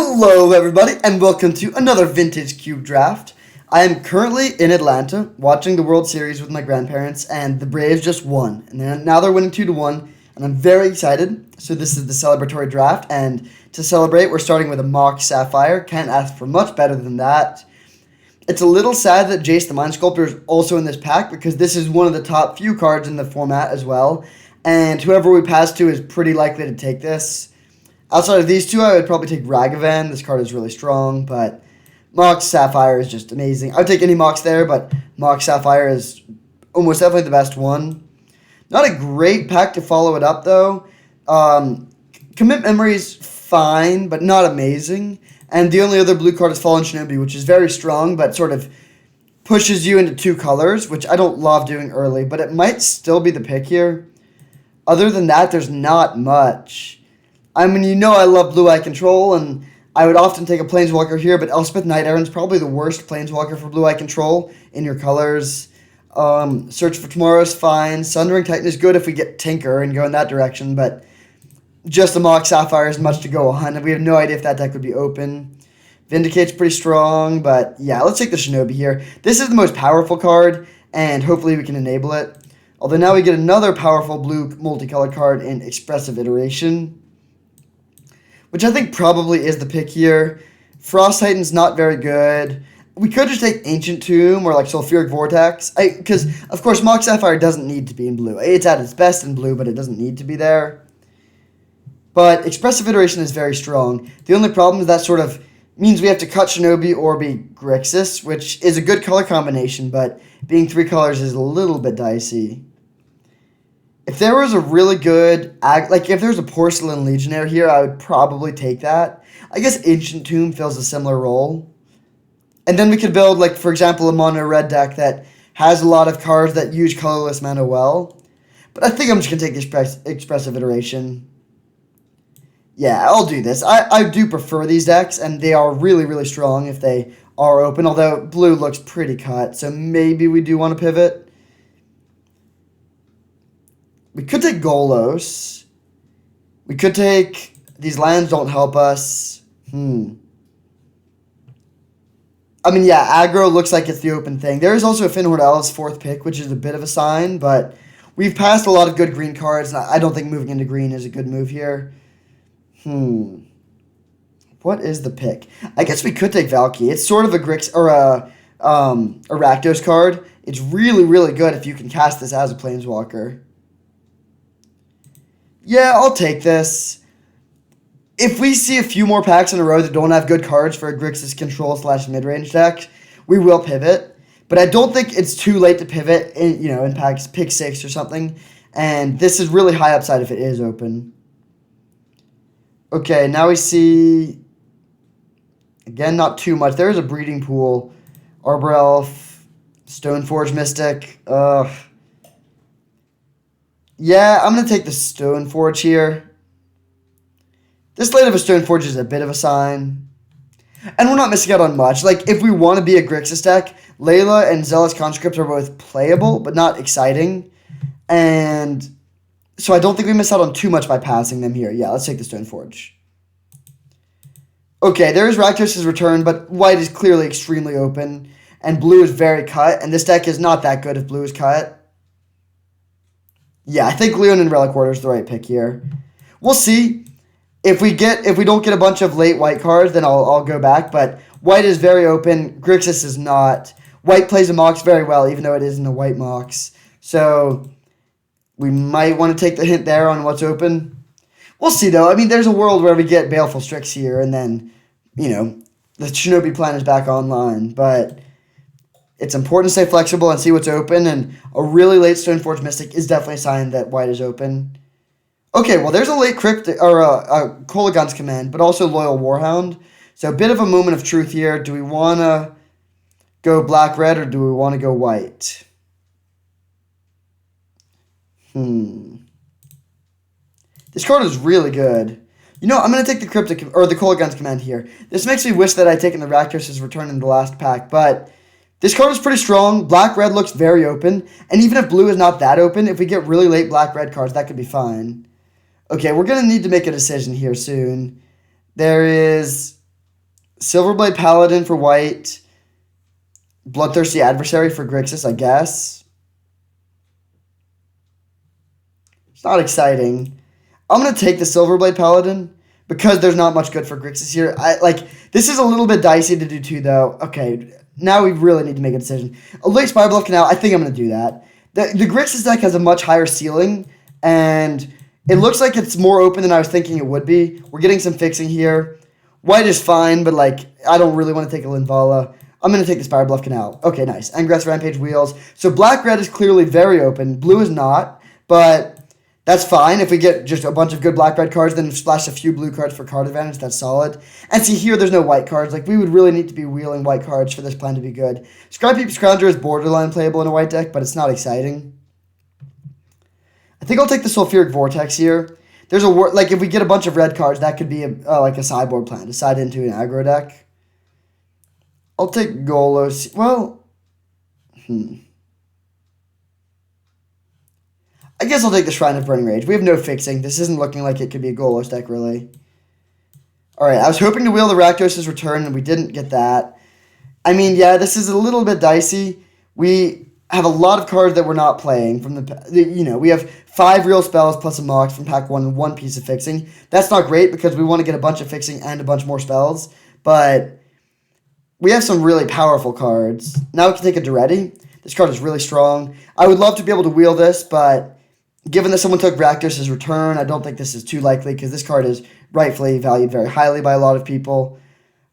Hello everybody and welcome to another Vintage Cube Draft. I am currently in Atlanta watching the World Series with my grandparents and the Braves just won. And now they're winning 2-1 and I'm very excited. So this is the celebratory draft and to celebrate we're starting with a Mox Sapphire. Can't ask for much better than that. It's a little sad that Jace the Mind Sculptor is also in this pack because this is one of the top few cards in the format as well. And whoever we pass to is pretty likely to take this. Outside of these two, I would probably take Ragavan. This card is really strong, but Mox Sapphire is just amazing. I would take any Mox there, but Mox Sapphire is almost definitely the best one. Not a great pack to follow it up, though. Commit Memory is fine, but not amazing. And the only other blue card is Fallen Shinobi, which is very strong, but sort of pushes you into two colors, which I don't love doing early, but it might still be the pick here. Other than that, there's not much. I mean, you know I love Blue Eye Control, and I would often take a Planeswalker here, but Elspeth Knight Errant's probably the worst Planeswalker for Blue Eye Control in your colors. Search for Tomorrow is fine. Sundering Titan is good if we get Tinker and go in that direction, but just the Mox Sapphire is much to go on, and we have no idea if that deck would be open. Vindicate's pretty strong, but yeah, let's take the Shinobi here. This is the most powerful card, and hopefully we can enable it. Although now we get another powerful blue multicolored card in Expressive Iteration, which I think probably is the pick here. Frost Titan's not very good. We could just take Ancient Tomb or like Sulfuric Vortex. Because, of course, Mox Sapphire doesn't need to be in blue. It's at its best in blue, but it doesn't need to be there. But Expressive Iteration is very strong. The only problem is that sort of means we have to cut Shinobi or be Grixis, which is a good color combination, but being three colors is a little bit dicey. If there was a really good, like if there was a Porcelain Legionnaire here, I would probably take that. I guess Ancient Tomb fills a similar role. And then we could build, like, for example, a mono red deck that has a lot of cards that use colorless mana well. But I think I'm just going to take Expressive Iteration. Yeah, I'll do this. I do prefer these decks, and they are really, really strong if they are open, although blue looks pretty cut, so maybe we do want to pivot. We could take Golos. We could take... These lands don't help us. I mean, yeah, aggro looks like it's the open thing. There is also a Finhorde Elves fourth pick, which is a bit of a sign, but we've passed a lot of good green cards, and I don't think moving into green is a good move here. What is the pick? I guess we could take Valky. It's sort of a Grix or a Rakdos card. It's really, really good if you can cast this as a Planeswalker. Yeah, I'll take this. If we see a few more packs in a row that don't have good cards for a Grixis control / mid-range deck, we will pivot. But I don't think it's too late to pivot in packs, pick 6 or something. And this is really high upside if it is open. Okay, now we see, again, not too much. There is a Breeding Pool, Arbor Elf, Stoneforge Mystic. Yeah, I'm going to take the Stoneforge here. This late of a Stoneforge is a bit of a sign. And we're not missing out on much. Like, if we want to be a Grixis deck, Layla and Zealous Conscript are both playable, but not exciting. And so I don't think we miss out on too much by passing them here. Yeah, let's take the Stoneforge. Okay, there's Rakdos' return, but white is clearly extremely open. And blue is very cut, and this deck is not that good if blue is cut. Yeah, I think Leonin and Relic Order is the right pick here. We'll see. If we don't get a bunch of late white cards, then I'll go back. But white is very open. Grixis is not. White plays a Mox very well, even though it isn't a white Mox. So we might want to take the hint there on what's open. We'll see, though. I mean, there's a world where we get Baleful Strix here, and then, the Shinobi plan is back online. But it's important to stay flexible and see what's open, and a really late Stoneforge Mystic is definitely a sign that white is open. Okay, well, there's a late Cryptic, or a Kolaghan's Command, but also Loyal Warhound. So a bit of a moment of truth here. Do we want to go black-red, or do we want to go white? This card is really good. I'm going to take the Cryptic, or the Kolaghan's Command here. This makes me wish that I'd taken the Rakdos' return in the last pack, but this card is pretty strong. Black-red looks very open. And even if blue is not that open, if we get really late black-red cards, that could be fine. Okay, we're going to need to make a decision here soon. There is Silverblade Paladin for white. Bloodthirsty Adversary for Grixis, I guess. It's not exciting. I'm going to take the Silverblade Paladin because there's not much good for Grixis here. This is a little bit dicey to do too, though. Okay, now we really need to make a decision. A late Spire Bluff Canal, I think I'm going to do that. The Grixis deck has a much higher ceiling, and it looks like it's more open than I was thinking it would be. We're getting some fixing here. White is fine, but, I don't really want to take a Linvala. I'm going to take the Spire Bluff Canal. Okay, nice. Ingress Rampage Wheels. So black-red is clearly very open. Blue is not, but that's fine. If we get just a bunch of good black-red cards, then splash a few blue cards for card advantage, that's solid. And see, here there's no white cards. We would really need to be wheeling white cards for this plan to be good. Scrypeep Scrounger is borderline playable in a white deck, but it's not exciting. I think I'll take the Sulfuric Vortex here. There's if we get a bunch of red cards, that could be a sideboard plan to side into an aggro deck. I'll take Golos. Well, I guess I'll take the Shrine of Burning Rage. We have no fixing. This isn't looking like it could be a Golos deck, really. Alright, I was hoping to wheel the Rakdos' Return, and we didn't get that. I mean, yeah, this is a little bit dicey. We have a lot of cards that we're not playing. We have 5 real spells plus a Mox from pack 1 and 1 piece of fixing. That's not great because we want to get a bunch of fixing and a bunch more spells, but we have some really powerful cards. Now we can take a Duretti. This card is really strong. I would love to be able to wheel this, but given that someone took Rakdos' Return, I don't think this is too likely because this card is rightfully valued very highly by a lot of people.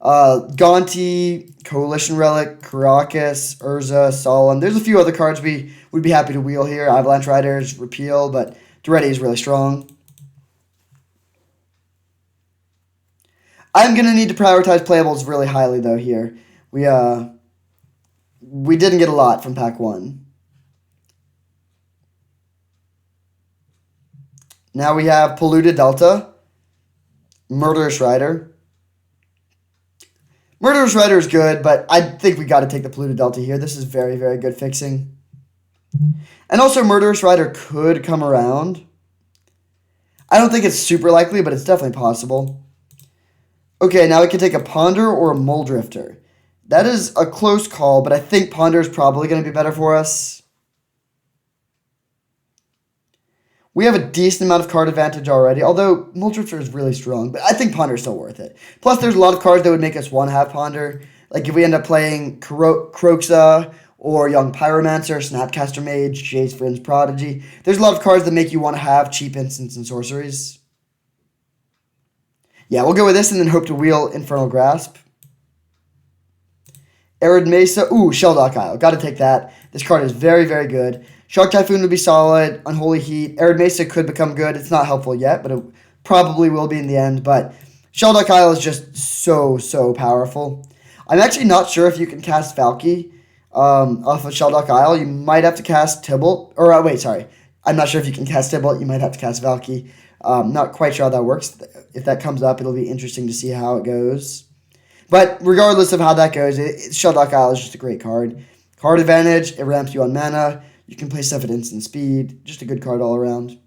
Gonti, Coalition Relic, Karakas, Urza, Solemn. There's a few other cards we would be happy to wheel here. Avalanche Riders, Repeal, but Duretti is really strong. I'm going to need to prioritize playables really highly, though, here. We didn't get a lot from pack 1. Now we have Polluted Delta, Murderous Rider. Murderous Rider is good, but I think we got to take the Polluted Delta here. This is very, very good fixing. And also, Murderous Rider could come around. I don't think it's super likely, but it's definitely possible. Okay, now we can take a Ponder or a Muldrifter. That is a close call, but I think Ponder is probably going to be better for us. We have a decent amount of card advantage already, although Muldrifter is really strong, but I think Ponder is still worth it. Plus, there's a lot of cards that would make us want to have Ponder. Like if we end up playing Kroxa or Young Pyromancer, Snapcaster Mage, Jace Vryn's Prodigy. There's a lot of cards that make you want to have cheap instants and sorceries. Yeah, we'll go with this and then hope to wheel Infernal Grasp. Arid Mesa. Ooh, Sheldock Isle. Got to take that. This card is very, very good. Shark Typhoon would be solid. Unholy Heat. Arid Mesa could become good. It's not helpful yet, but it probably will be in the end. But Sheldock Isle is just so, so powerful. I'm actually not sure if you can cast Valky off of Sheldock Isle. You might have to cast Tybalt. I'm not sure if you can cast Tybalt. You might have to cast Valky. Not quite sure how that works. If that comes up, it'll be interesting to see how it goes. But regardless of how that goes, Sheldock Isle is just a great card. Card advantage, it ramps you on mana. You can play stuff at instant speed. Just a good card all around.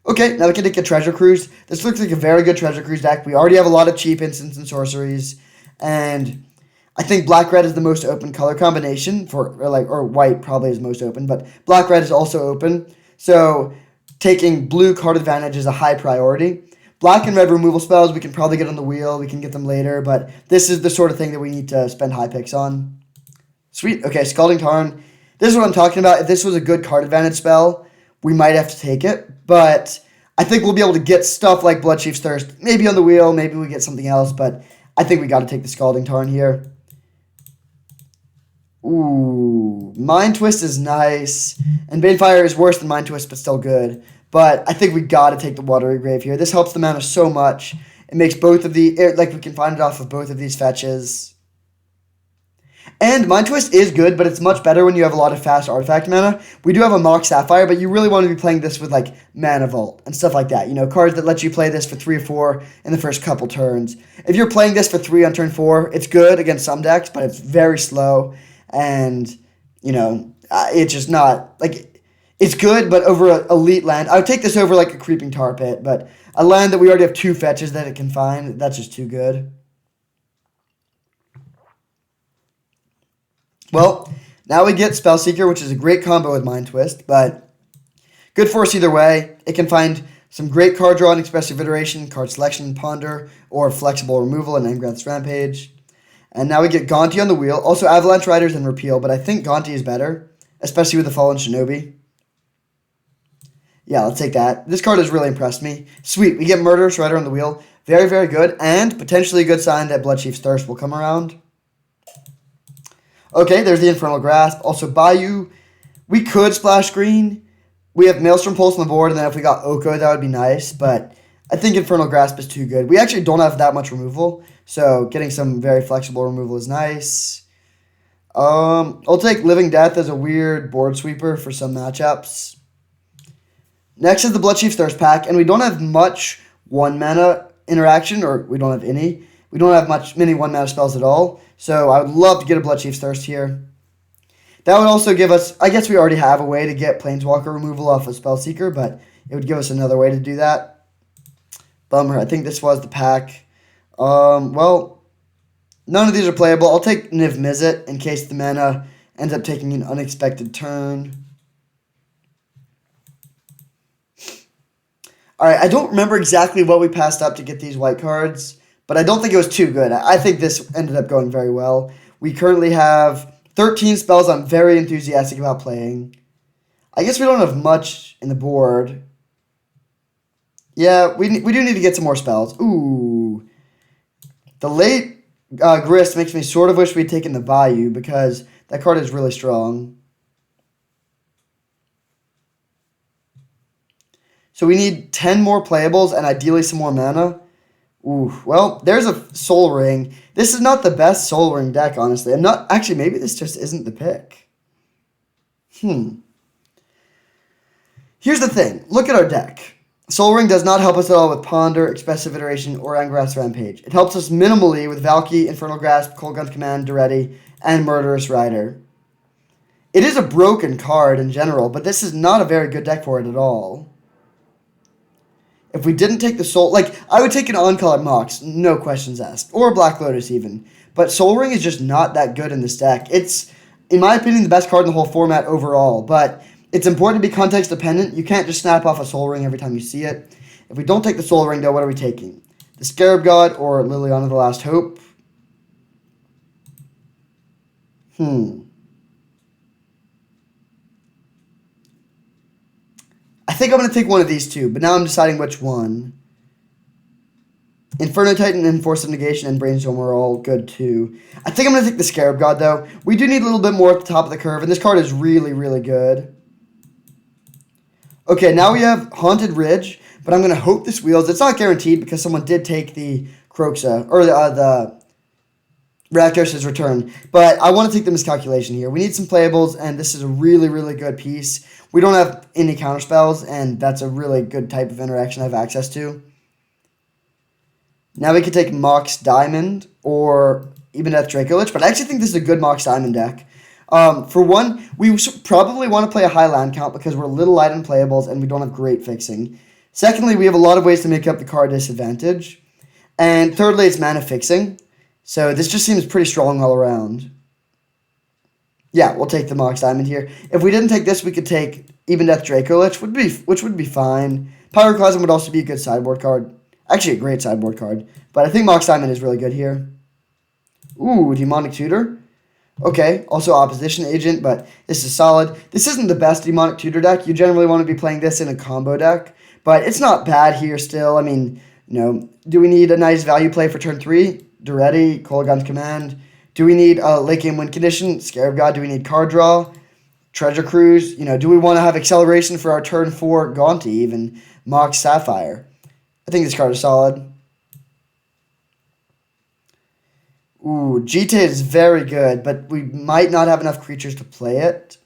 Okay, now we can take a Treasure Cruise. This looks like a very good Treasure Cruise deck. We already have a lot of cheap instants and sorceries. And I think black-red is the most open color combination, or white probably is most open, but black-red is also open. So taking blue card advantage is a high priority. Black and red removal spells, we can probably get on the wheel. We can get them later, but this is the sort of thing that we need to spend high picks on. Sweet. Okay, Scalding Tarn. This is what I'm talking about. If this was a good card advantage spell, we might have to take it, but I think we'll be able to get stuff like Bloodchief's Thirst, maybe on the wheel, maybe we get something else, but I think we got to take the Scalding Tarn here. Ooh, Mind Twist is nice, and Banefire is worse than Mind Twist, but still good. But I think we got to take the Watery Grave here. This helps the mana so much. It makes both of we can find it off of both of these fetches. And Mind Twist is good, but it's much better when you have a lot of fast artifact mana. We do have a Mox Sapphire, but you really want to be playing this with Mana Vault and stuff like that. Cards that let you play this for 3 or 4 in the first couple turns. If you're playing this for 3 on turn 4, it's good against some decks, but it's very slow. And, it's just not, it's good, but over an elite land. I would take this over a Creeping Tar Pit, but a land that we already have 2 fetches that it can find, that's just too good. Well, now we get Spellseeker, which is a great combo with Mind Twist, but good for us either way. It can find some great card draw and Expressive Iteration, card selection and Ponder, or flexible removal and Engrath's Rampage. And now we get Gonti on the wheel. Also Avalanche Riders and Repeal, but I think Gonti is better, especially with the Fallen Shinobi. Yeah, let's take that. This card has really impressed me. Sweet, we get Murderous Rider on the wheel. Very, very good, and potentially a good sign that Bloodchief's Thirst will come around. Okay, there's the Infernal Grasp. Also Bayou. We could splash green. We have Maelstrom Pulse on the board, and then if we got Oko, that would be nice, but I think Infernal Grasp is too good. We actually don't have that much removal, so getting some very flexible removal is nice. I'll take Living Death as a weird board sweeper for some matchups. Next is the Bloodchief's Thirst pack, and we don't have much 1-mana interaction, or we don't have any. We don't have many 1-mana spells at all, so I would love to get a Bloodchief's Thirst here. That would also give us, I guess we already have a way to get Planeswalker removal off of Spellseeker, but it would give us another way to do that. Bummer, I think this was the pack. Well, none of these are playable. I'll take Niv Mizzet in case the mana ends up taking an unexpected turn. Alright, I don't remember exactly what we passed up to get these white cards, but I don't think it was too good. I think this ended up going very well. We currently have 13 spells I'm very enthusiastic about playing. I guess we don't have much in the board. Yeah, we do need to get some more spells. Ooh. The late Grist makes me sort of wish we'd taken the Bayou because that card is really strong. So we need 10 more playables and ideally some more mana. Ooh, well, there's a Soul Ring. This is not the best Soul Ring deck, honestly. Actually, maybe this just isn't the pick. Here's the thing. Look at our deck. Soul Ring does not help us at all with Ponder, Expressive Iteration, or Engrath's Rampage. It helps us minimally with Valky, Infernal Grasp, Cold Gun's Command, Duretti, and Murderous Rider. It is a broken card in general, but this is not a very good deck for it at all. If we didn't take the Soul... I would take an On-Colored Mox, no questions asked. Or a Black Lotus, even. But Soul Ring is just not that good in this deck. It's, in my opinion, the best card in the whole format overall. But it's important to be context-dependent. You can't just snap off a Soul Ring every time you see it. If we don't take the Soul Ring, though, what are we taking? The Scarab God or Liliana the Last Hope? I think I'm going to take one of these two, but now I'm deciding which one. Inferno Titan and Force of Negation and Brainstorm are all good too. I think I'm going to take the Scarab God, though. We do need a little bit more at the top of the curve, and this card is really, really good. Okay, now we have Haunted Ridge, but I'm going to hope this wheels. It's not guaranteed because someone did take the Kroxa, or the Rakdos's Return, but I want to take the Miscalculation here. We need some playables, and this is a really, really good piece. We don't have any counterspells, and that's a really good type of interaction I have access to. Now we can take Mox Diamond or even Death Dracolich, but I actually think this is a good Mox Diamond deck. For one, we probably want to play a high land count because we're a little light on playables and we don't have great fixing. Secondly, we have a lot of ways to make up the card disadvantage. And thirdly, it's mana fixing. So this just seems pretty strong all around. Yeah, we'll take the Mox Diamond here. If we didn't take this, we could take even Death Dracolich, which would be fine. Pyroclasm would also be a good sideboard card. Actually, a great sideboard card. But I think Mox Diamond is really good here. Ooh, Demonic Tutor. Okay, also Opposition Agent, but this is solid. This isn't the best Demonic Tutor deck. You generally want to be playing this in a combo deck. But it's not bad here still. I mean, do we need a nice value play for turn 3? Duretti, Kolaghan's Command. Do we need a late game win condition? Scarab God. Do we need card draw? Treasure Cruise. Do we want to have acceleration for our turn 4 Gonti, even Mox Sapphire? I think this card is solid. Ooh, Jite is very good, but we might not have enough creatures to play it.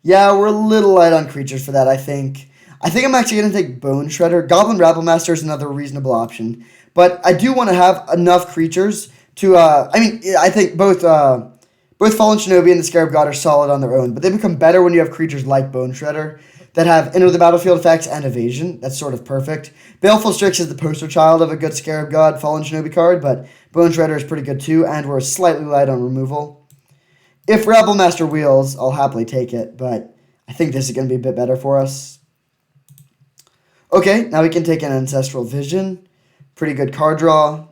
Yeah, we're a little light on creatures for that, I think. I think I'm actually going to take Bone Shredder. Goblin Rabblemaster is another reasonable option. But I do want to have enough creatures to... I think both Fallen Shinobi and the Scarab God are solid on their own, but they become better when you have creatures like Bone Shredder. that have enter the battlefield effects and evasion. That's sort of perfect. Baleful Strix is the poster child of a good Scarab God Fallen Shinobi card, but Bone Shredder is pretty good too, and we're slightly light on removal. If Rebel Master wheels, I'll happily take it, but I think this is going to be a bit better for us. Okay, now we can take an Ancestral Vision. Pretty good card draw.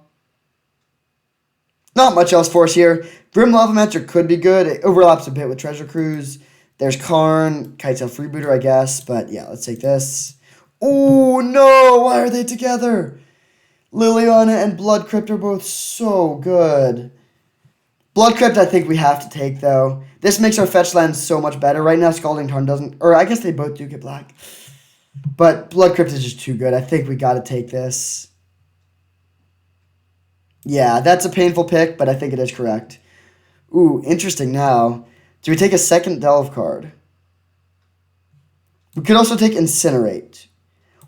Not much else for us here. Grim Lavamancer could be good. It overlaps a bit with Treasure Cruise. There's Karn, Kitesail Freebooter, I guess. But yeah, let's take this. Oh, no! Why are they together? Liliana and Blood Crypt are both so good. Blood Crypt I think we have to take, though. This makes our fetch land so much better. Right now, Scalding Tarn doesn't... Or I guess they both do get black. But Blood Crypt is just too good. I think we got to take this. Yeah, that's a painful pick, but I think it is correct. Ooh, interesting now. Do we take a second Delve card? We could also take Incinerate.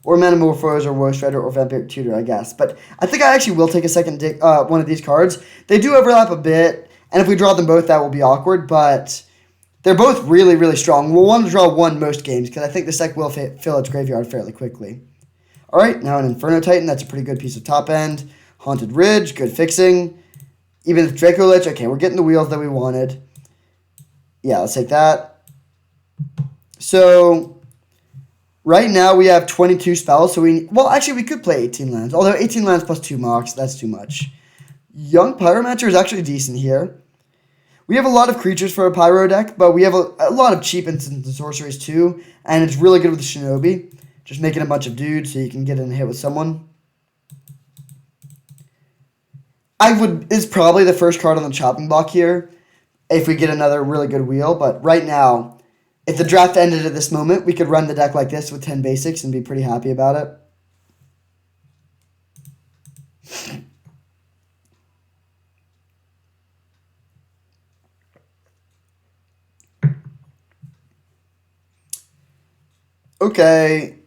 Or Metamorphose, or Woe Shredder, or Vampiric Tutor, I guess. But I think I actually will take a second one of these cards. They do overlap a bit, and if we draw them both, that will be awkward, but they're both really, really strong. We'll want to draw one most games, because I think this deck will fill its graveyard fairly quickly. Alright, now an Inferno Titan. That's a pretty good piece of top end. Haunted Ridge, good fixing. Even with Dracolich, okay, we're getting the wheels that we wanted. Yeah, let's take that. So, right now we have 22 spells, so well, actually, we could play 18 lands. Although 18 lands plus 2 mocks, that's too much. Young Pyromancer is actually decent here. We have a lot of creatures for a Pyro deck, but we have a lot of cheap instants and sorceries too, and it's really good with the Shinobi. Just making a bunch of dudes so you can get in a hit with someone. Is probably the first card on the chopping block here if we get another really good wheel, but right now, if the draft ended at this moment, we could run the deck like this with 10 basics and be pretty happy about it. Okay,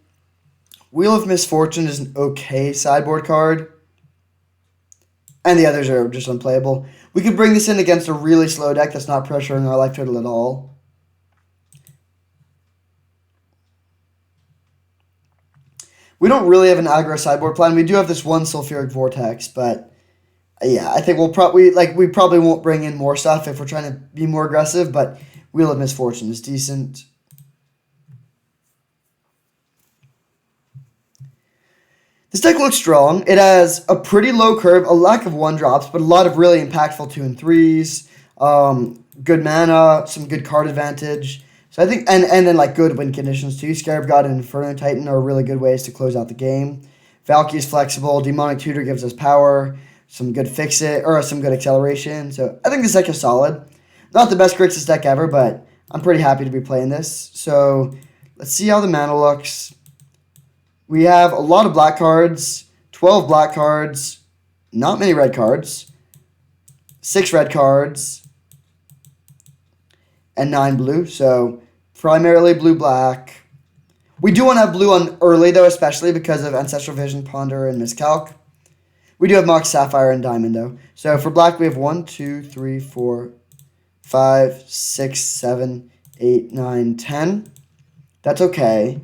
Wheel of Misfortune is an okay sideboard card. And the others are just unplayable. We could bring this in against a really slow deck that's not pressuring our life total at all. We don't really have an aggro sideboard plan. We do have this one Sulfuric Vortex, but yeah, I think we probably won't bring in more stuff if we're trying to be more aggressive, but Wheel of Misfortune is decent. This deck looks strong. It has a pretty low curve, a lack of 1-drops, but a lot of really impactful 2 and 3s. Good mana, some good card advantage. So I think, and then like good win conditions too. Scarab God and Inferno Titan are really good ways to close out the game. Valkyrie is flexible. Demonic Tutor gives us power. Some good some good acceleration. So I think this deck is solid. Not the best Grixis deck ever, but I'm pretty happy to be playing this. So let's see how the mana looks. We have a lot of black cards, 12 black cards, not many red cards, 6 red cards, and 9 blue. So primarily blue-black. We do want to have blue on early, though, especially because of Ancestral Vision, Ponder, and Miscalc. We do have Mox, Sapphire, and Diamond, though. So for black, we have 1, 2, 3, 4, 5, 6, 7, 8, 9, 10. That's okay.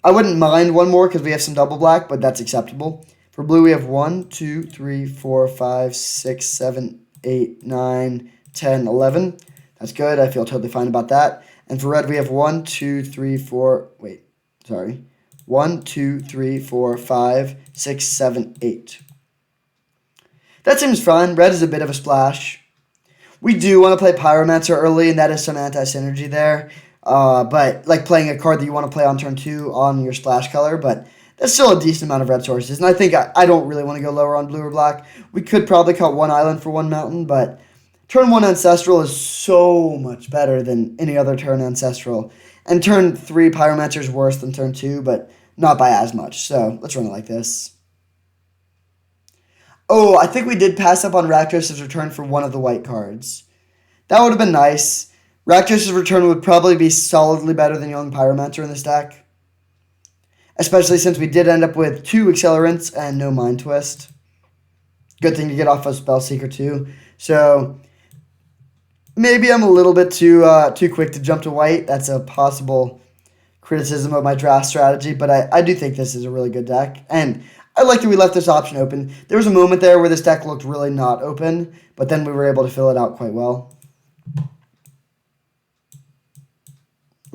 I wouldn't mind one more because we have some double black, but that's acceptable. For blue, we have 1, 2, 3, 4, 5, 6, 7, 8, 9, 10, 11. That's good. I feel totally fine about that. And for red, we have 1, 2, 3, 4, 1, 2, 3, 4, 5, 6, 7, 8. That seems fun. Red is a bit of a splash. We do want to play Pyromancer early, and that is some anti-synergy there. But like playing a card that you want to play on turn 2 on your splash color, but that's still a decent amount of red sources. And I think I don't really want to go lower on blue or black. We could probably cut 1 island for 1 mountain, but turn 1 Ancestral is so much better than any other turn Ancestral. And turn 3 Pyromancer is worse than turn 2, but not by as much. So let's run it like this. Oh, I think we did pass up on Rakdos' return for 1 of the white cards. That would have been nice. Rakdos' return would probably be solidly better than Young Pyromancer in this deck. Especially since we did end up with 2 Accelerants and no Mind Twist. Good thing to get off of Spellseeker too. So maybe I'm a little bit too quick to jump to white. That's a possible criticism of my draft strategy, but I do think this is a really good deck. And I like that we left this option open. There was a moment there where this deck looked really not open, but then we were able to fill it out quite well.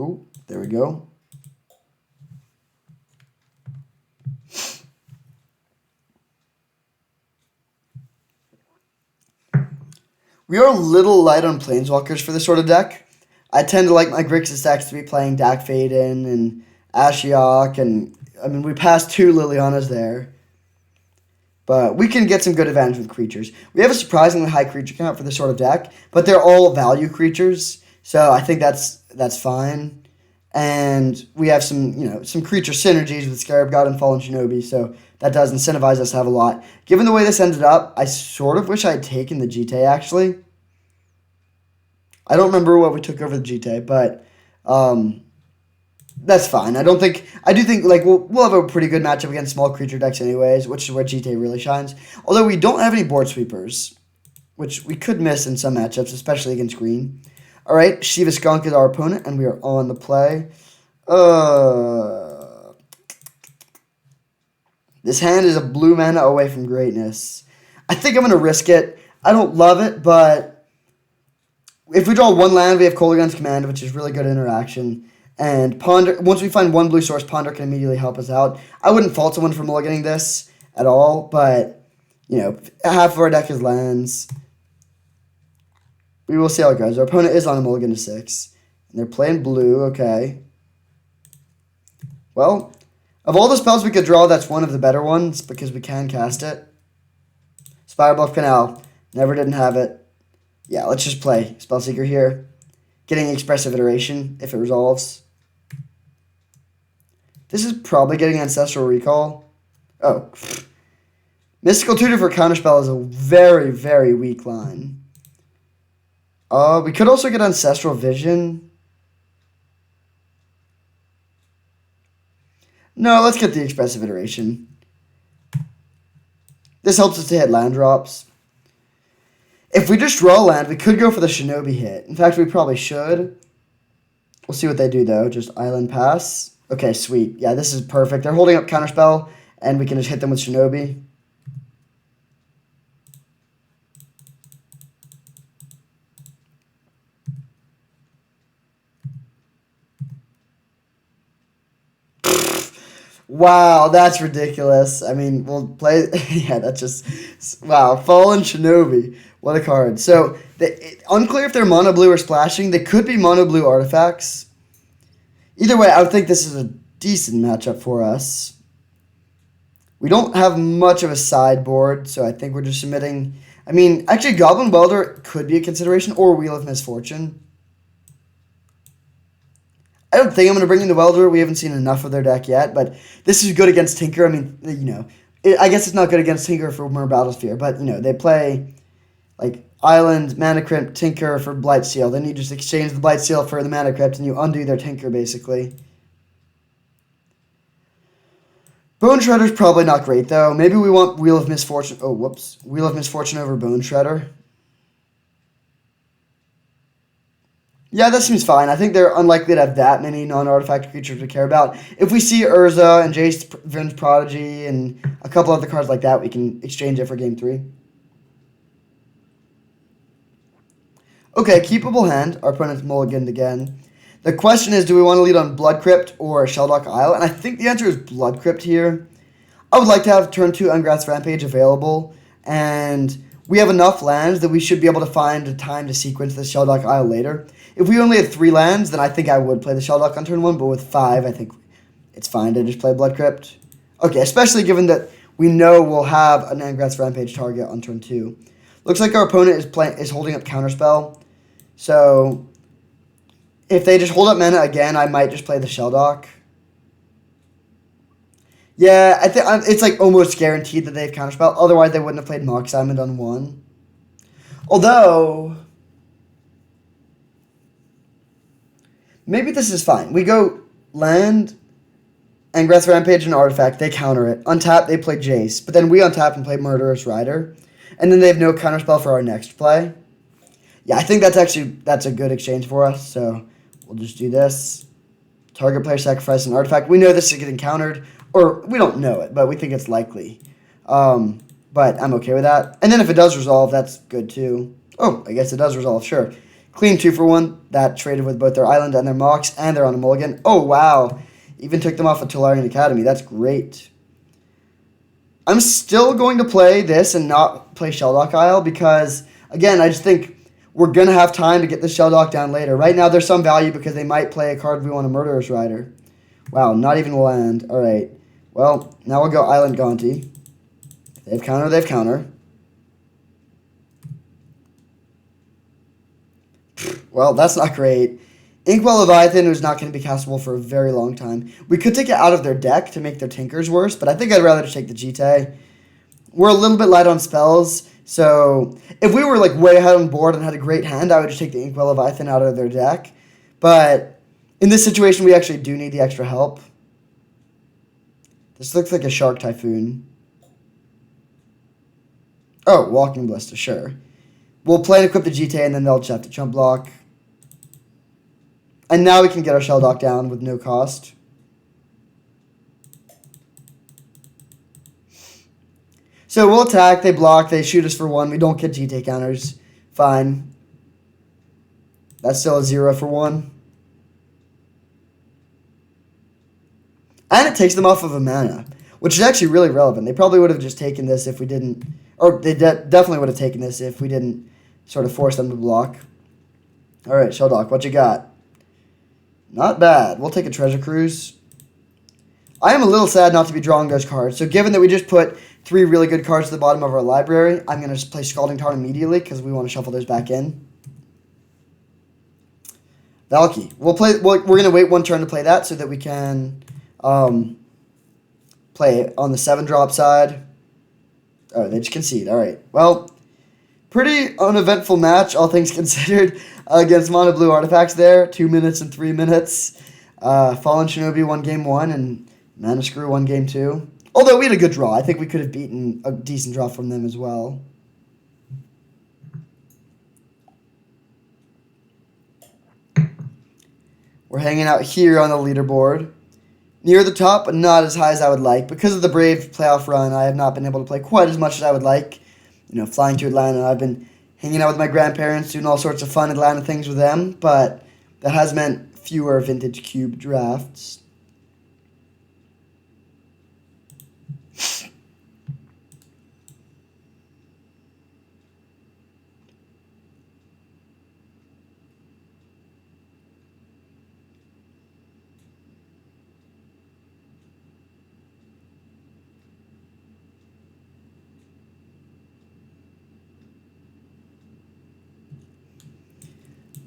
Ooh, there we go. We are a little light on planeswalkers for this sort of deck. I tend to like my Grixis decks to be playing Dak Faden and Ashiok, and I mean we passed 2 Lilianas there. But we can get some good advantage with creatures. We have a surprisingly high creature count for this sort of deck, but they're all value creatures, so I think that's fine. And we have some creature synergies with Scarab God and Fallen Shinobi, so that does incentivize us to have a lot. Given the way this ended up, I sort of wish I had taken the GT, actually. I don't remember what we took over the GT, but that's fine. I do think like we'll have a pretty good matchup against small creature decks anyways, which is where GT really shines. Although we don't have any board sweepers, which we could miss in some matchups, especially against green. All right, Shiva Skunk is our opponent, and we are on the play. This hand is a blue mana away from greatness. I think I'm going to risk it. I don't love it, but if we draw 1 land, we have Kolaghan's Command, which is really good interaction. And Ponder, once we find 1 blue source, Ponder can immediately help us out. I wouldn't fault someone for mulliganing this at all, but, half of our deck is lands. We will see how it goes. Our opponent is on a mulligan to 6. And they're playing blue, okay. Well, of all the spells we could draw, that's one of the better ones because we can cast it. Spirebluff Canal. Never didn't have it. Yeah, let's just play Spellseeker here. Getting Expressive Iteration if it resolves. This is probably getting Ancestral Recall. Oh. Mystical Tutor for Counterspell is a very, very weak line. We could also get Ancestral Vision. No, let's get the Expressive Iteration. This helps us to hit land drops. If we just draw land, we could go for the Shinobi hit. In fact, we probably should. We'll see what they do, though. Just Island Pass. Okay, sweet. Yeah, this is perfect. They're holding up Counterspell, and we can just hit them with Shinobi. Wow, that's ridiculous. I mean, we'll play... yeah, that's just... Wow, Fallen Shinobi. What a card. So, unclear if they're mono blue or splashing. They could be mono blue artifacts. Either way, I would think this is a decent matchup for us. We don't have much of a sideboard, so I think we're just submitting... I mean, actually, Goblin Welder could be a consideration, or Wheel of Misfortune. I don't think I'm going to bring in the Welder. We haven't seen enough of their deck yet, but this is good against Tinker. I mean, I guess it's not good against Tinker for more Battlesphere, but, they play, like, Island, Mana Crypt, Tinker for Blightsteel. Then you just exchange the Blightsteel for the Mana Crypt, and you undo their Tinker, basically. Bone Shredder's probably not great, though. Maybe we want Wheel of Misfortune. Oh, whoops. Wheel of Misfortune over Bone Shredder. Yeah, that seems fine. I think they're unlikely to have that many non-artifact creatures to care about. If we see Urza and Jace Vryn's Prodigy and a couple other cards like that, we can exchange it for Game 3. Okay, keepable hand. Our opponent's mulliganed again. The question is, do we want to lead on Blood Crypt or Shelldock Isle? And I think the answer is Blood Crypt here. I would like to have turn 2 Ungrass Rampage available, and we have enough lands that we should be able to find a time to sequence the Shelldock Isle later. If we only had 3 lands, then I think I would play the Shelldock on turn 1, but with 5, I think it's fine to just play Blood Crypt. Okay, especially given that we know we'll have an Ungrass Rampage target on turn 2. Looks like our opponent is holding up Counterspell, so if they just hold up mana again, I might just play the Shelldock. Yeah, I think it's like almost guaranteed that they have Counterspell. Otherwise, they wouldn't have played Mox Diamond on 1. Although, maybe this is fine. We go land, Ungrass Rampage, and Artifact. They counter it. Untap, they play Jace. But then we untap and play Murderous Rider. And then they have no Counterspell for our next play. Yeah, I think that's a good exchange for us. So we'll just do this. Target player sacrifice an artifact. We know this is getting countered, or we don't know it, but we think it's likely. But I'm okay with that. And then if it does resolve, that's good too. Oh, I guess it does resolve, sure. Clean 2 for 1. That traded with both their island and their Mox, and they're on a mulligan. Oh, wow. Even took them off of Tolarian Academy. That's great. I'm still going to play this and not play Shelldock Isle because, again, I just think we're going to have time to get the Shelldock down later. Right now, there's some value because they might play a card we want a Murderous Rider. Wow, not even land. All right. Well, now we'll go Island Gonti. They've counter, they've counter. Well, that's not great. Inkwell Leviathan is not going to be castable for a very long time. We could take it out of their deck to make their Tinkers worse, but I think I'd rather just take the Jite. We're a little bit light on spells, so if we were like way ahead on board and had a great hand, I would just take the Inkwell Leviathan out of their deck. But in this situation, we actually do need the extra help. This looks like a Shark Typhoon. Oh, Walking Ballista, sure. We'll play and equip the Jite, and then they'll just have to chump block. And now we can get our Shelldock down with no cost. So we'll attack, they block, they shoot us for 1. We don't get Jite counters. Fine. That's still a 0 for 1. And it takes them off of a mana, which is actually really relevant. They probably would have just taken this if we didn't, or they definitely would have taken this if we didn't sort of force them to block. All right, Shelldock, what you got? Not bad. We'll take a Treasure Cruise. I am a little sad not to be drawing those cards. So given that we just put 3 really good cards at the bottom of our library, I'm going to play Scalding Tarn immediately because we want to shuffle those back in. Valky. We're going to wait 1 turn to play that so that we can play it on the 7-drop side. Oh, they just concede. All right. Well, pretty uneventful match, all things considered, against Mono Blue Artifacts there. 2 minutes and 3 minutes. Fallen Shinobi won game 1, and Mana Screw won game 2. Although we had a good draw. I think we could have beaten a decent draw from them as well. We're hanging out here on the leaderboard. Near the top, but not as high as I would like. Because of the Brave playoff run, I have not been able to play quite as much as I would like. You know, flying to Atlanta, I've been hanging out with my grandparents, doing all sorts of fun Atlanta things with them, but that has meant fewer Vintage Cube drafts.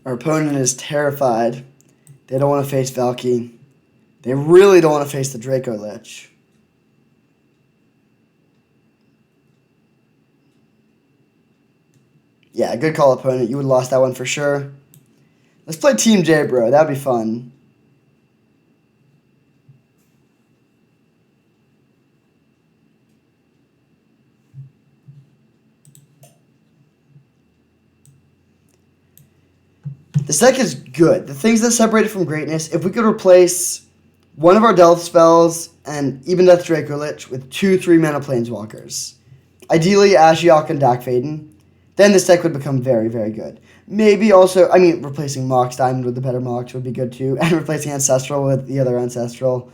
Our opponent is terrified. They don't want to face Valky. They really don't want to face the Dracolich. Yeah, good call, opponent. You would have lost that one for sure. Let's play Team J, bro. That'd be fun. This deck is good. The things that separate it from greatness, if we could replace one of our Delve spells and Even Death Dracolich with 2 3-mana planeswalkers, ideally Ashiok and Dakfaden, then this deck would become very, very good. Maybe also, I mean, replacing Mox Diamond with the better Mox would be good too, and replacing Ancestral with the other Ancestral.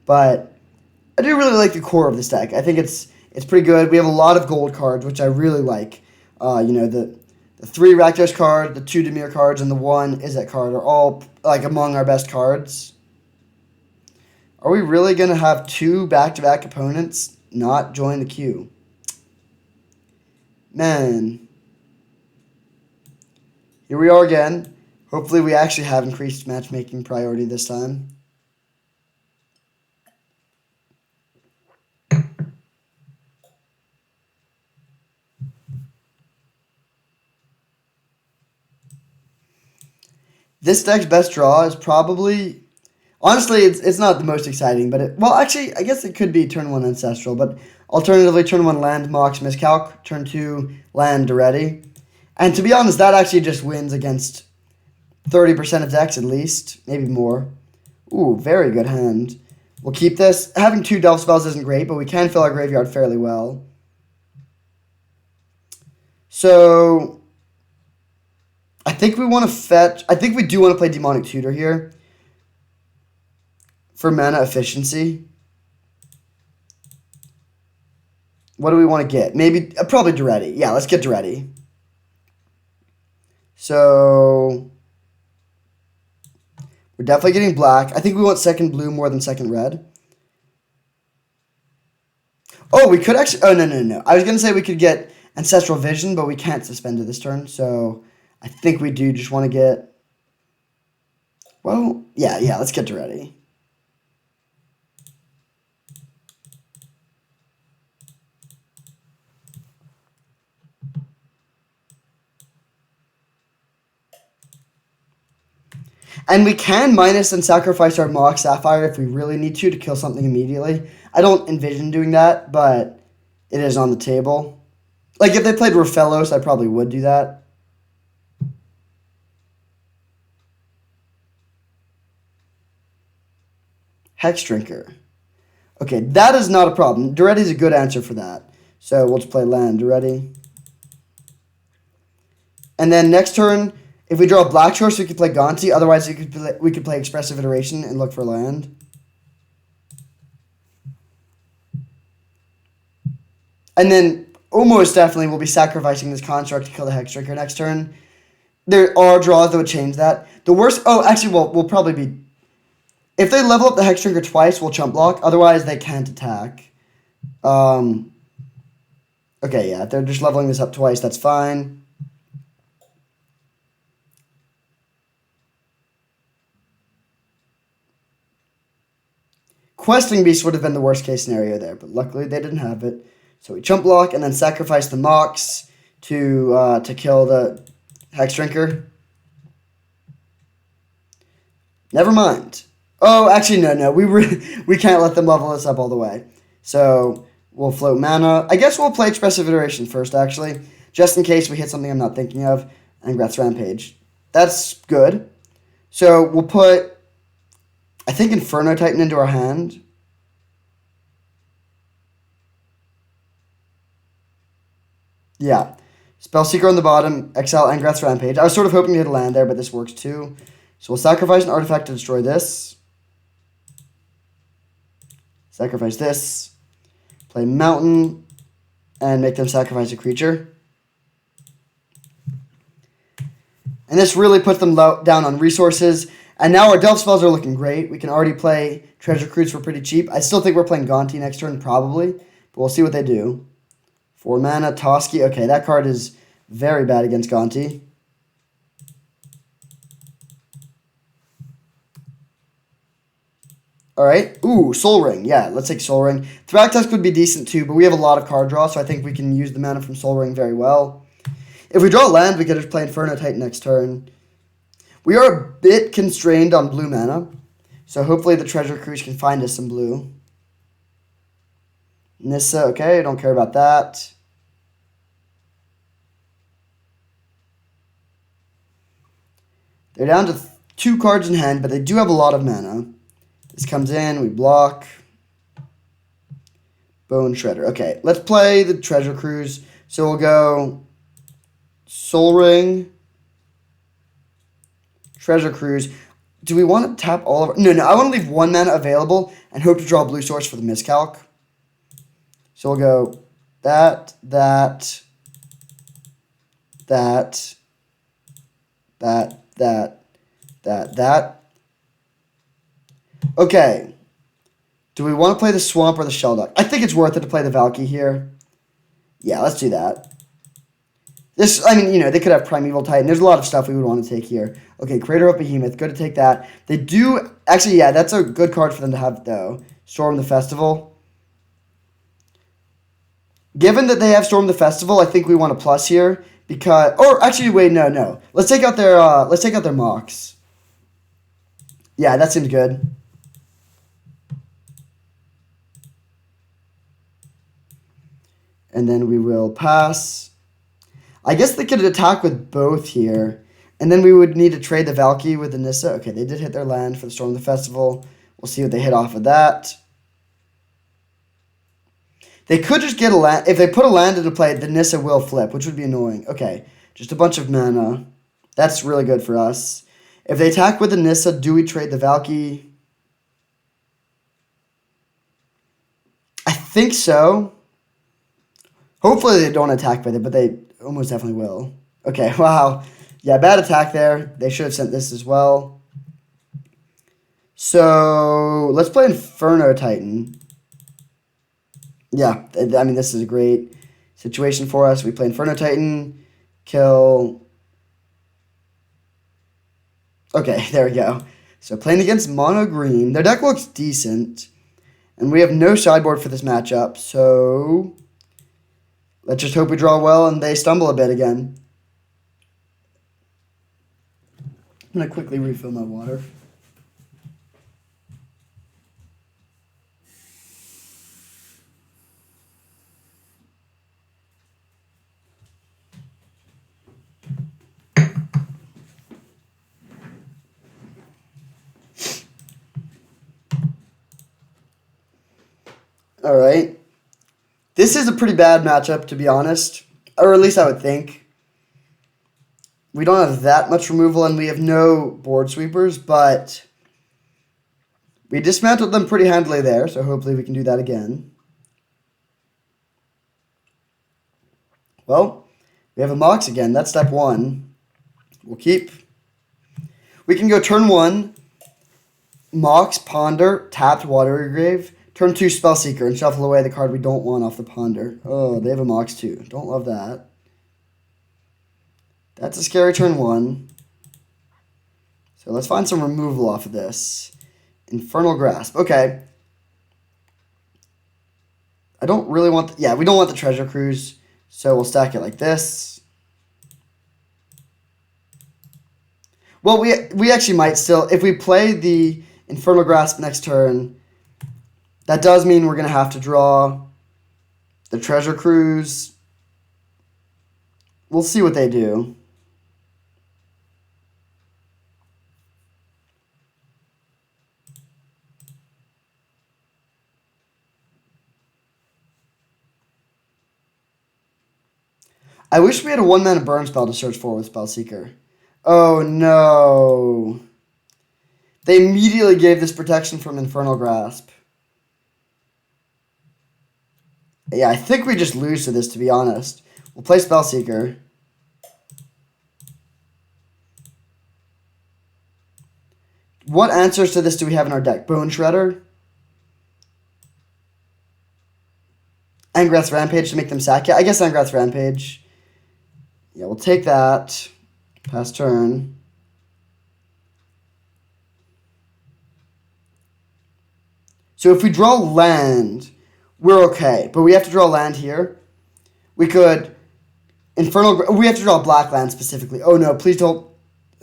But I do really like the core of this deck. I think it's pretty good. We have a lot of gold cards, which I really like. You know, the 3 Rakdos card, the 2 Dimir cards, and the 1 Izzet card are all like among our best cards. Are we really going to have 2 back-to-back opponents not join the queue? Man. Here we are again. Hopefully we actually have increased matchmaking priority this time. This deck's best draw is probably... Honestly, it's not the most exciting, but well, actually, I guess it could be turn 1 Ancestral, but alternatively, turn 1 Land, Mox, Miscalc, turn 2 Land, Duretti. And to be honest, that actually just wins against 30% of decks at least, maybe more. Ooh, very good hand. We'll keep this. Having 2 Delve spells isn't great, but we can fill our graveyard fairly well. So, I think we want to fetch... I think we do want to play Demonic Tutor here. For mana efficiency. What do we want to get? Maybe... probably Duretti. Yeah, let's get Duretti. So... we're definitely getting black. I think we want second blue more than second red. Oh, we could actually... oh, no. I was going to say we could get Ancestral Vision, but we can't suspend it this turn. So, I think we do just want to get... well, yeah, let's get Duretti. And we can minus and sacrifice our Mox Sapphire if we really need to kill something immediately. I don't envision doing that, but it is on the table. Like, if they played Rofellos, I probably would do that. Hexdrinker. Okay, that is not a problem. Duretti is a good answer for that. So we'll just play land, Duretti. And then next turn... if we draw a black shore, we could play Gonti. Otherwise, we could play Expressive Iteration and look for land. And then, almost definitely, we'll be sacrificing this construct to kill the Hexdrinker next turn. There are draws that would change that. The worst... oh, actually, we'll probably be... if they level up the Hexdrinker twice, we'll chump block. Otherwise, they can't attack. Okay, yeah. If they're just leveling this up twice, that's fine. Questing Beast would have been the worst case scenario there, but luckily they didn't have it. So we chump block and then sacrifice the Mox to kill the Hexdrinker. Never mind. Oh, actually, no. We can't let them level us up all the way. So we'll float mana. I guess we'll play Expressive Iteration first, actually, just in case we hit something I'm not thinking of. And Greth's Rampage. That's good. So we'll put... I think Inferno Titan into our hand. Yeah. Spellseeker on the bottom, exile Angrath's Rampage. I was sort of hoping to hit a land there, but this works too. So we'll sacrifice an artifact to destroy this. Sacrifice this. Play Mountain. And make them sacrifice a creature. And this really puts them down on resources. And now our Delve spells are looking great. We can already play Treasure Cruise for pretty cheap. I still think we're playing Gonti next turn, probably. But we'll see what they do. 4 mana, Toski. Okay, that card is very bad against Gonti. Alright. Ooh, Soul Ring. Yeah, let's take Soul Ring. Thragtusk would be decent too, but we have a lot of card draw, so I think we can use the mana from Soul Ring very well. If we draw land, we could just play Inferno Titan next turn. We are a bit constrained on blue mana, so hopefully the Treasure Cruise can find us some blue. Nissa, okay, don't care about that. They're down to 2 cards in hand, but they do have a lot of mana. This comes in, we block. Bone Shredder. Okay, let's play the Treasure Cruise. So we'll go Soul Ring, Treasure Cruise. Do we want to tap all of our... No, I want to leave 1 mana available and hope to draw a blue source for the miscalc. So we'll go that. Okay. Do we want to play the Swamp or the Shelduck? I think it's worth it to play the Valky here. Yeah, let's do that. This, I mean, they could have Primeval Titan. There's a lot of stuff we would want to take here. Okay, Crater of Behemoth. Good to take that. They do... Actually, yeah, that's a good card for them to have, though. Storm the Festival. Given that they have Storm the Festival, I think we want a plus here. Because... Or, actually, wait, no. Let's take out their Mox. Yeah, that seems good. And then we will pass. I guess they could attack with both here. And then we would need to trade the Valky with the Nissa. Okay, they did hit their land for the Storm of the Festival. We'll see what they hit off of that. They could just get a land. If they put a land into play, the Nissa will flip, which would be annoying. Okay, just a bunch of mana. That's really good for us. If they attack with the Nissa, do we trade the Valky? I think so. Hopefully they don't attack with it, but they almost definitely will. Okay, wow. Yeah, bad attack there. They should have sent this as well. So, let's play Inferno Titan. Yeah, I mean, this is a great situation for us. We play Inferno Titan, kill. Okay, there we go. So, playing against Mono Green. Their deck looks decent. And we have no sideboard for this matchup, so let's just hope we draw well and they stumble a bit again. I'm going to quickly refill my water. All right. This is a pretty bad matchup, to be honest. Or at least I would think. We don't have that much removal, and we have no board sweepers, but we dismantled them pretty handily there, so hopefully we can do that again. Well, we have a Mox again. That's step one. We'll keep. We can go turn one, Mox, Ponder, tapped Watery Grave. Turn 2, Spellseeker, and shuffle away the card we don't want off the Ponder. Oh, they have a Mox too. Don't love that. That's a scary turn 1. So let's find some removal off of this. Infernal Grasp. Okay. I don't really want... yeah, we don't want the Treasure Cruise. So we'll stack it like this. Well, we actually might still... if we play the Infernal Grasp next turn... that does mean we're going to have to draw the Treasure Cruise. We'll see what they do. I wish we had a 1-mana burn spell to search for with Spellseeker. Oh, no. They immediately gave this protection from Infernal Grasp. Yeah, I think we just lose to this, to be honest. We'll play Spellseeker. What answers to this do we have in our deck? Bone Shredder? Angrath's Rampage to make them sack? Yeah, I guess Angrath's Rampage. Yeah, we'll take that. Pass turn. So if we draw land... we're okay, but we have to draw land here. We could Infernal... we have to draw a black land specifically. Oh, no, please don't...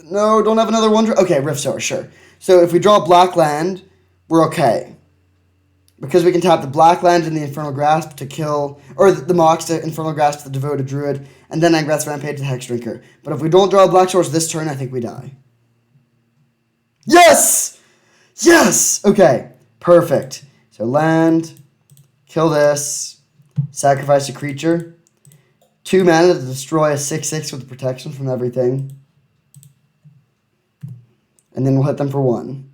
no, don't have another one. Okay, Rift Sower, sure. So if we draw a black land, we're okay. Because we can tap the black land and the Infernal Grasp to kill... or the Mox to Infernal Grasp to the Devoted Druid, and then Angrath's Rampage to Hex Drinker. But if we don't draw a Black Source this turn, I think we die. Yes! Yes! Okay, perfect. So land... kill this, sacrifice a creature, 2 mana to destroy a 6/6 with protection from everything, and then we'll hit them for 1.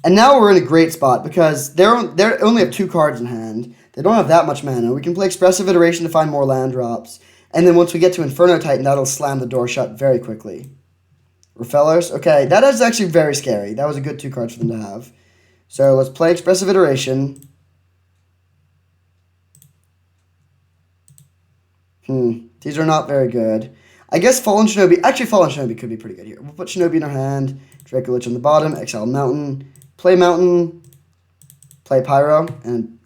And now we're in a great spot because they only have 2 cards in hand. They don't have that much mana. We can play Expressive Iteration to find more land drops, and then once we get to Inferno Titan, that'll slam the door shut very quickly. Refellos, okay, that is actually very scary. That was a good 2 cards for them to have. So let's play Expressive Iteration. These are not very good. I guess Fallen Shinobi... actually, Fallen Shinobi could be pretty good here. We'll put Shinobi in our hand. Dracolich on the bottom. Exile Mountain. Play Mountain. Play Pyro. And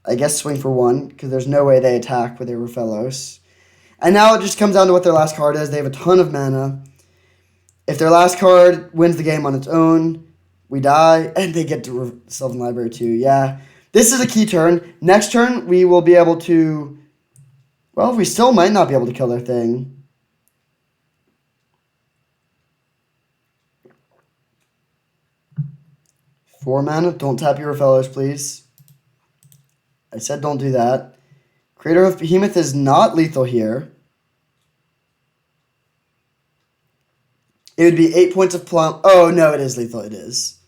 I guess swing for 1. Because there's no way they attack with their Refellos. And now it just comes down to what their last card is. They have a ton of mana. If their last card wins the game on its own, we die. And they get to Sylvan Library too. Yeah. This is a key turn. Next turn, we will be able to... well, we still might not be able to kill their thing. 4 mana. Don't tap your fellows, please. I said don't do that. Crater of Behemoth is not lethal here. It would be 8 points of plum. Oh, no, it is lethal. It is.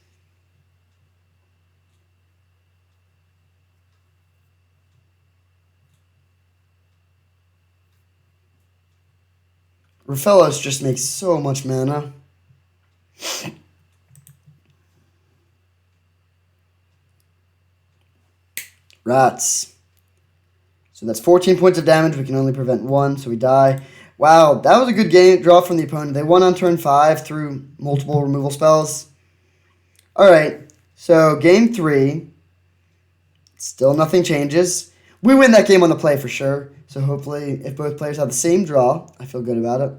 Raphellos just makes so much mana. Rats. So that's 14 points of damage. We can only prevent 1, so we die. Wow, that was a good game draw from the opponent. They won on turn 5 through multiple removal spells. Alright, so game 3. Still nothing changes. We win that game on the play for sure. So hopefully, if both players have the same draw, I feel good about it.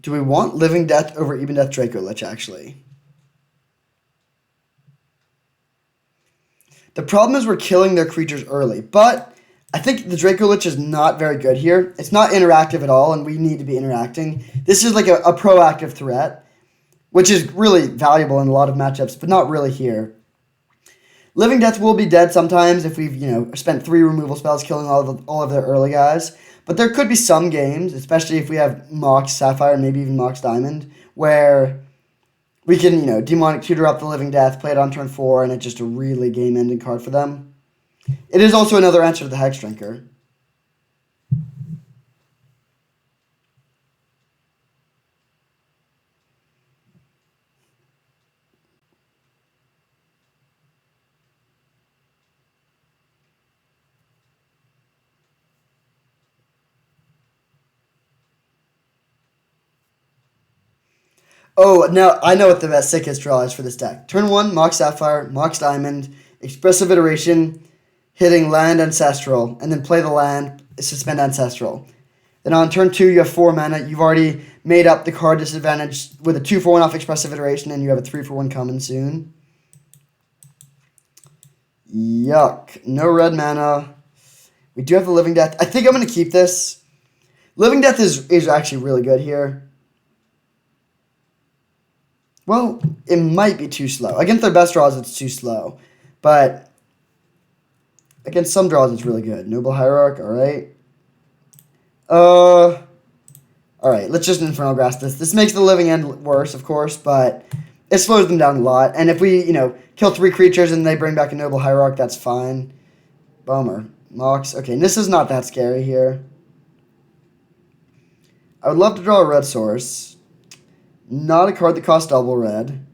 Do we want Living Death over Even Death Dracolich, actually? The problem is we're killing their creatures early, but I think the Dracolich is not very good here. It's not interactive at all, and we need to be interacting. This is like a proactive threat, which is really valuable in a lot of matchups, but not really here. Living Death will be dead sometimes if we've, spent 3 removal spells killing all of their early guys. But there could be some games, especially if we have Mox Sapphire, maybe even Mox Diamond, where we can, Demonic Tutor up the Living Death, play it on turn 4, and it's just a really game-ending card for them. It is also another answer to the Hex Drinker. Oh, now I know what the best sickest draw is for this deck. Turn 1, Mox Sapphire, Mox Diamond, Expressive Iteration, hitting land Ancestral, and then play the land, suspend Ancestral. Then on turn 2, you have 4 mana. You've already made up the card disadvantage with a 2-for-1 off Expressive Iteration, and you have a 3-for-1 coming soon. Yuck. No red mana. We do have the Living Death. I think I'm going to keep this. Living Death is actually really good here. Well, it might be too slow. Against their best draws, it's too slow. But against some draws, it's really good. Noble Hierarch, alright. Alright, let's just Infernal Grasp this. This makes the Living End worse, of course, but it slows them down a lot. And if we, kill 3 creatures and they bring back a Noble Hierarch, that's fine. Bummer. Mox. Okay, and this is not that scary here. I would love to draw a red source. Not a card that costs double red.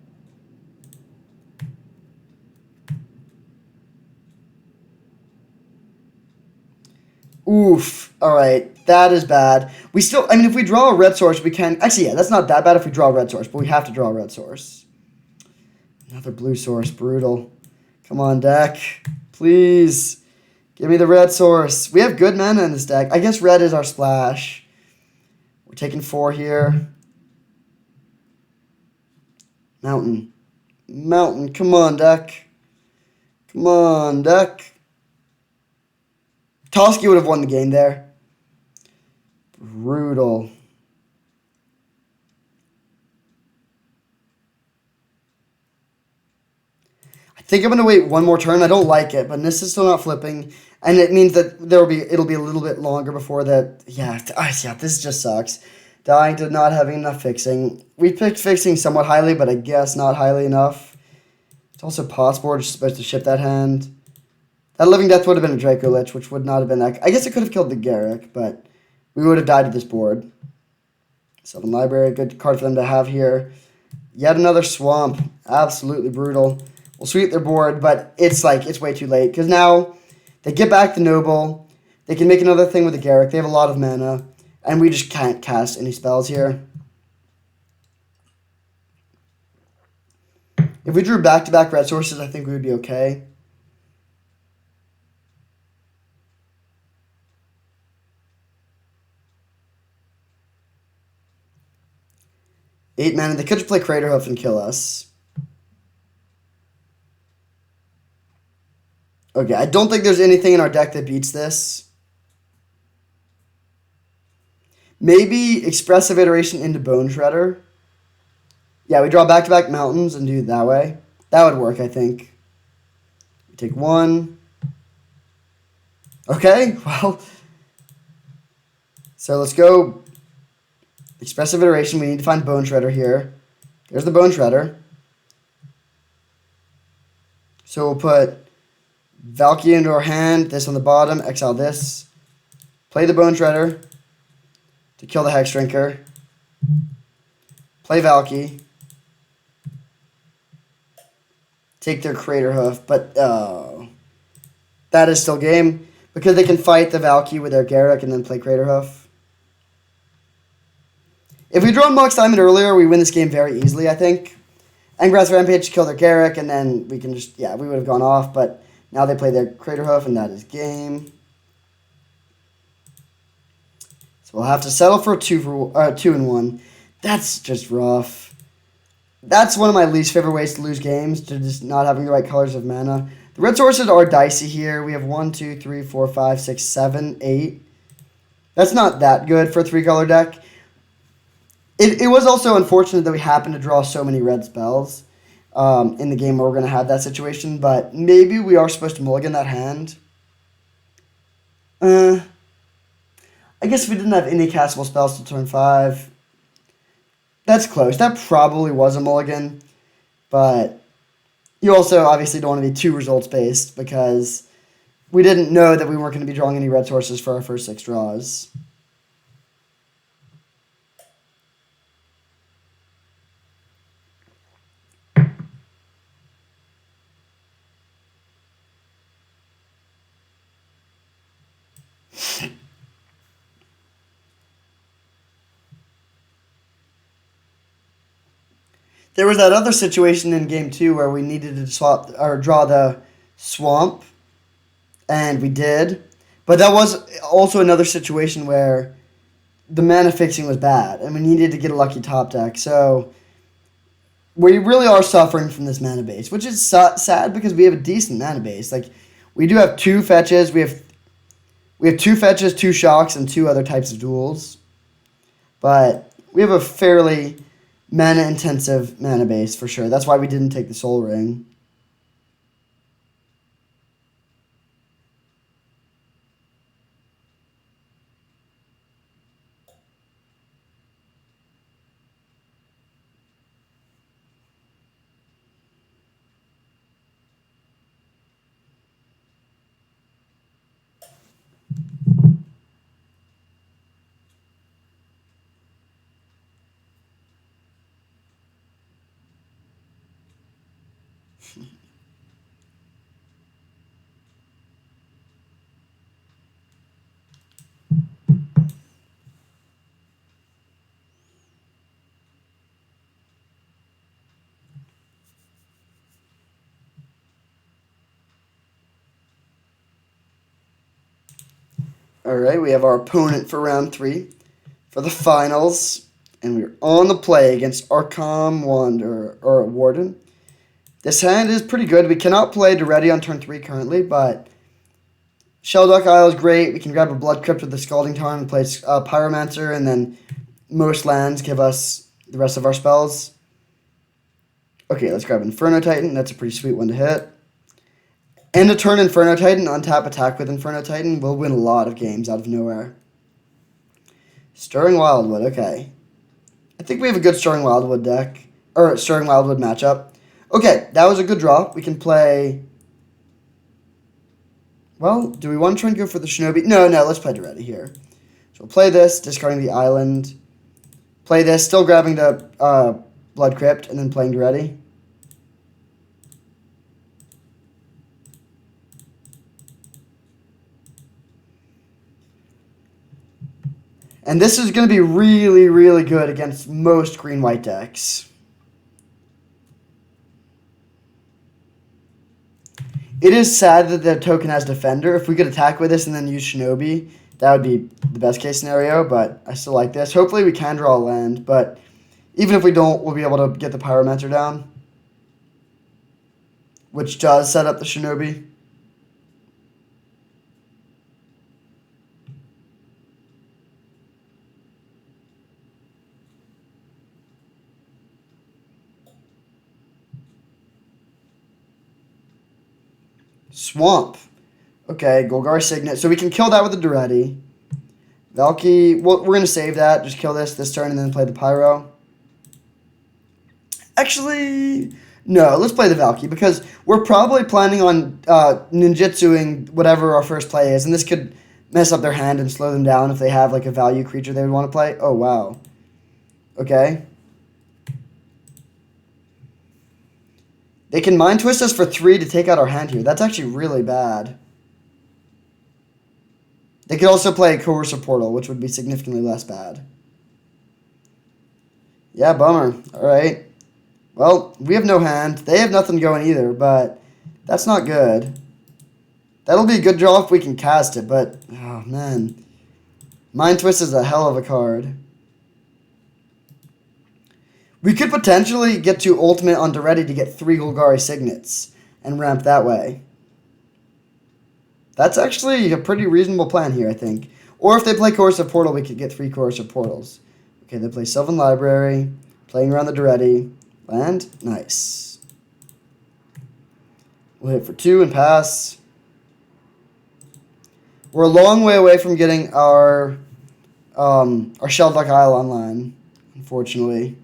Oof. Alright, that is bad. We still, if we draw a red source, we can, actually, yeah, that's not that bad if we draw a red source, but we have to draw a red source. Another blue source, brutal. Come on, deck. Please. Give me the red source. We have good mana in this deck. I guess red is our splash. We're taking 4 here. Mountain. Mountain. Come on, deck. Come on, deck. Toski would have won the game there. Brutal. I think I'm going to wait one more turn. I don't like it, but this is still not flipping. And it means that it'll be a little bit longer before that. Yeah, this just sucks. Dying to not having enough fixing. We picked fixing somewhat highly, but I guess not highly enough. It's also possible we're just supposed to ship that hand. That Living Death would have been a Dracolich, which would not have been that. I guess it could have killed the Garrick, but we would have died to this board. Sylvan Library, good card for them to have here. Yet another Swamp. Absolutely brutal. We'll sweep their board, but it's way too late. Because now they get back the Noble. They can make another thing with the Garrick. They have a lot of mana. And we just can't cast any spells here. If we drew back-to-back red sources, I think we would be okay. Eight mana. They could just play Craterhoof and kill us. Okay, I don't think there's anything in our deck that beats this. Maybe Expressive Iteration into Bone Shredder. Yeah, we draw back-to-back mountains and do it that way. That would work, I think. We take one. Okay, well. So let's go Expressive Iteration. We need to find Bone Shredder here. There's the Bone Shredder. So we'll put Valkyrie into our hand, this on the bottom, exile this. Play the Bone Shredder to kill the Hex Drinker. Play Valkyrie. Take their Crater Hoof, but that is still game because they can fight the Valkyrie with their Garruk and then play Crater Hoof. If we drawn Mox Diamond earlier, we win this game very easily, I think. Angrath's Rampage to kill their Garruk, and then we can just, yeah, we would have gone off, but now they play their Crater Hoof, and that is game. So we'll have to settle for 2-1. That's just rough. That's one of my least favorite ways to lose games, to just not having the right colors of mana. The red sources are dicey here. We have 1, 2, 3, 4, 5, 6, 7, 8. That's not that good for a 3-color deck. It was also unfortunate that we happened to draw so many red spells in the game where we're going to have that situation, but maybe we are supposed to mulligan that hand. I guess if we didn't have any castable spells till turn 5, that's close. That probably was a mulligan, but you also obviously don't want to be too results-based because we didn't know that we weren't going to be drawing any red sources for our first 6 draws. There was that other situation in game 2 where we needed to swap or draw the swamp, and we did. But that was also another situation where the mana fixing was bad, and we needed to get a lucky top deck. So we really are suffering from this mana base, which is sad because we have a decent mana base. Like, we do have 2 fetches. We have 2 fetches, 2 shocks, and 2 other types of duels. But we have a fairly mana-intensive mana base, for sure. That's why we didn't take the Soul Ring. Alright, we have our opponent for round 3 for the finals. And we're on the play against Arkham Wanderer, or Warden. This hand is pretty good. We cannot play Duretti on turn 3 currently, but Shelduck Isle is great. We can grab a Blood Crypt with the Scalding Tarn and play Pyromancer, and then most lands give us the rest of our spells. Okay, let's grab Inferno Titan. That's a pretty sweet one to hit. End a turn Inferno Titan, untap attack with Inferno Titan. We'll win a lot of games out of nowhere. Stirring Wildwood, okay. I think we have a good Stirring Wildwood deck, or Stirring Wildwood matchup. Okay, that was a good draw. We can play... Well, do we want to try and go for the Shinobi? No, let's play Duretti here. So we'll play this, discarding the island. Play this, still grabbing the Blood Crypt, and then playing Duretti. And this is going to be really, really good against most green-white decks. It is sad that the token has Defender. If we could attack with this and then use Shinobi, that would be the best case scenario, but I still like this. Hopefully we can draw a land, but even if we don't, we'll be able to get the Pyromancer down, which does set up the Shinobi. Swamp. Okay, Golgari Signet. So we can kill that with the Duretti. Valky, well, we're going to save that. Just kill this turn and then play the Pyro. Actually, no, let's play the Valky because we're probably planning on ninjutsuing whatever our first play is. And this could mess up their hand and slow them down if they have like a value creature they would want to play. Oh, wow. Okay. They can Mind Twist us for 3 to take out our hand here. That's actually really bad. They could also play Coercive Portal, which would be significantly less bad. Yeah, bummer. Alright. Well, we have no hand. They have nothing going either, but that's not good. That'll be a good draw if we can cast it, but, oh, man. Mind Twist is a hell of a card. We could potentially get to Ultimate on Duretti to get 3 Golgari Signets and ramp that way. That's actually a pretty reasonable plan here, I think. Or if they play Coercive Portal, we could get 3 Coercive Portals. Okay, they play Sylvan Library, playing around the Duretti. Land, nice. We'll hit for 2 and pass. We're a long way away from getting our Shellduck Isle online, unfortunately.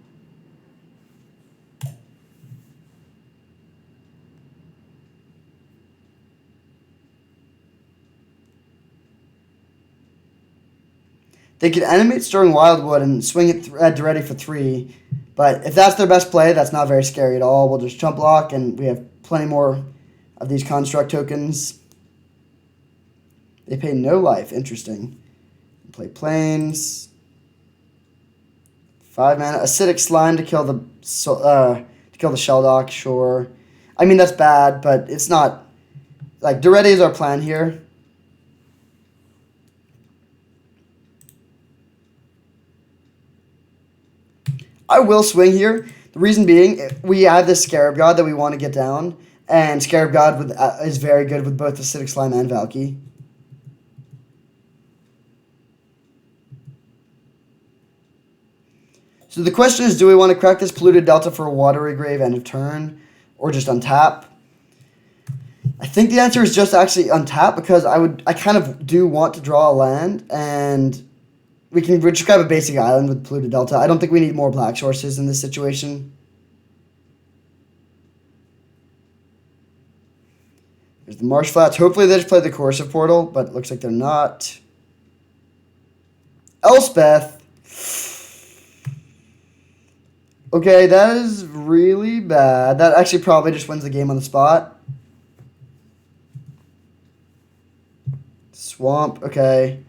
They could animate Stirring Wildwood and swing it at Duretti for 3. But if that's their best play, that's not very scary at all. We'll just jump block, and we have plenty more of these construct tokens. They pay no life. Interesting. Play planes. 5 mana. Acidic Slime to kill the Shelldock. Sure. I mean, that's bad, but it's not... Like, Duretti is our plan here. I will swing here. The reason being, we have this Scarab God that we want to get down, and Scarab God is very good with both Acidic Slime and Valky. So the question is, do we want to crack this Polluted Delta for a Watery Grave end of turn, or just untap? I think the answer is just actually untap, because I kind of do want to draw a land, and... We just grab a basic island with Polluted Delta. I don't think we need more black sources in this situation. There's the Marsh Flats. Hopefully they just play the Coercive Portal, but it looks like they're not. Elspeth. Okay, that is really bad. That actually probably just wins the game on the spot. Swamp, okay.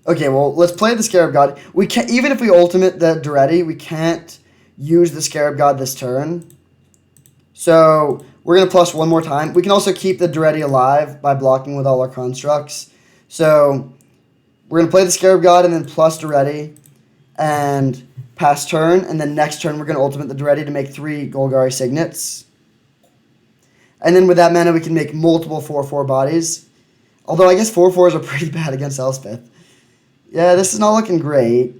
Okay, well, let's play the Scarab God. We can't, even if we ultimate the Duretti, we can't use the Scarab God this turn. So we're going to plus 1 more time. We can also keep the Duretti alive by blocking with all our constructs. So we're going to play the Scarab God and then plus Duretti and pass turn. And then next turn, we're going to ultimate the Duretti to make 3 Golgari Signets. And then with that mana, we can make multiple 4/4 bodies. Although I guess 4/4s are pretty bad against Elspeth. Yeah, this is not looking great.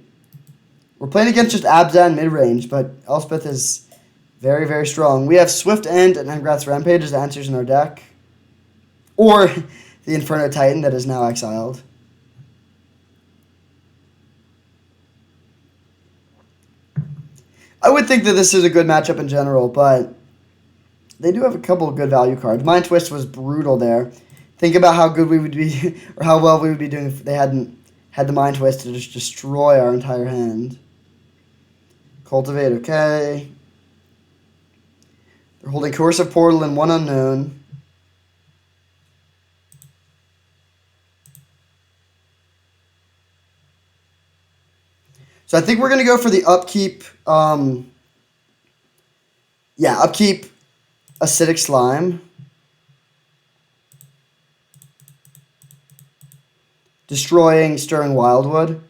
We're playing against just Abzan mid-range, but Elspeth is very, very strong. We have Swift End and Engrath's Rampage as answers in our deck. Or the Inferno Titan that is now exiled. I would think that this is a good matchup in general, but... They do have a couple of good value cards. Mind Twist was brutal there. Think about how good we would be, or how well we would be doing if they hadn't had the Mind Twist to just destroy our entire hand. Cultivate, okay. They're holding Coercive Portal and 1 unknown. So I think we're going to go for the upkeep. Upkeep Acidic Slime. Destroying Stirring Wildwood.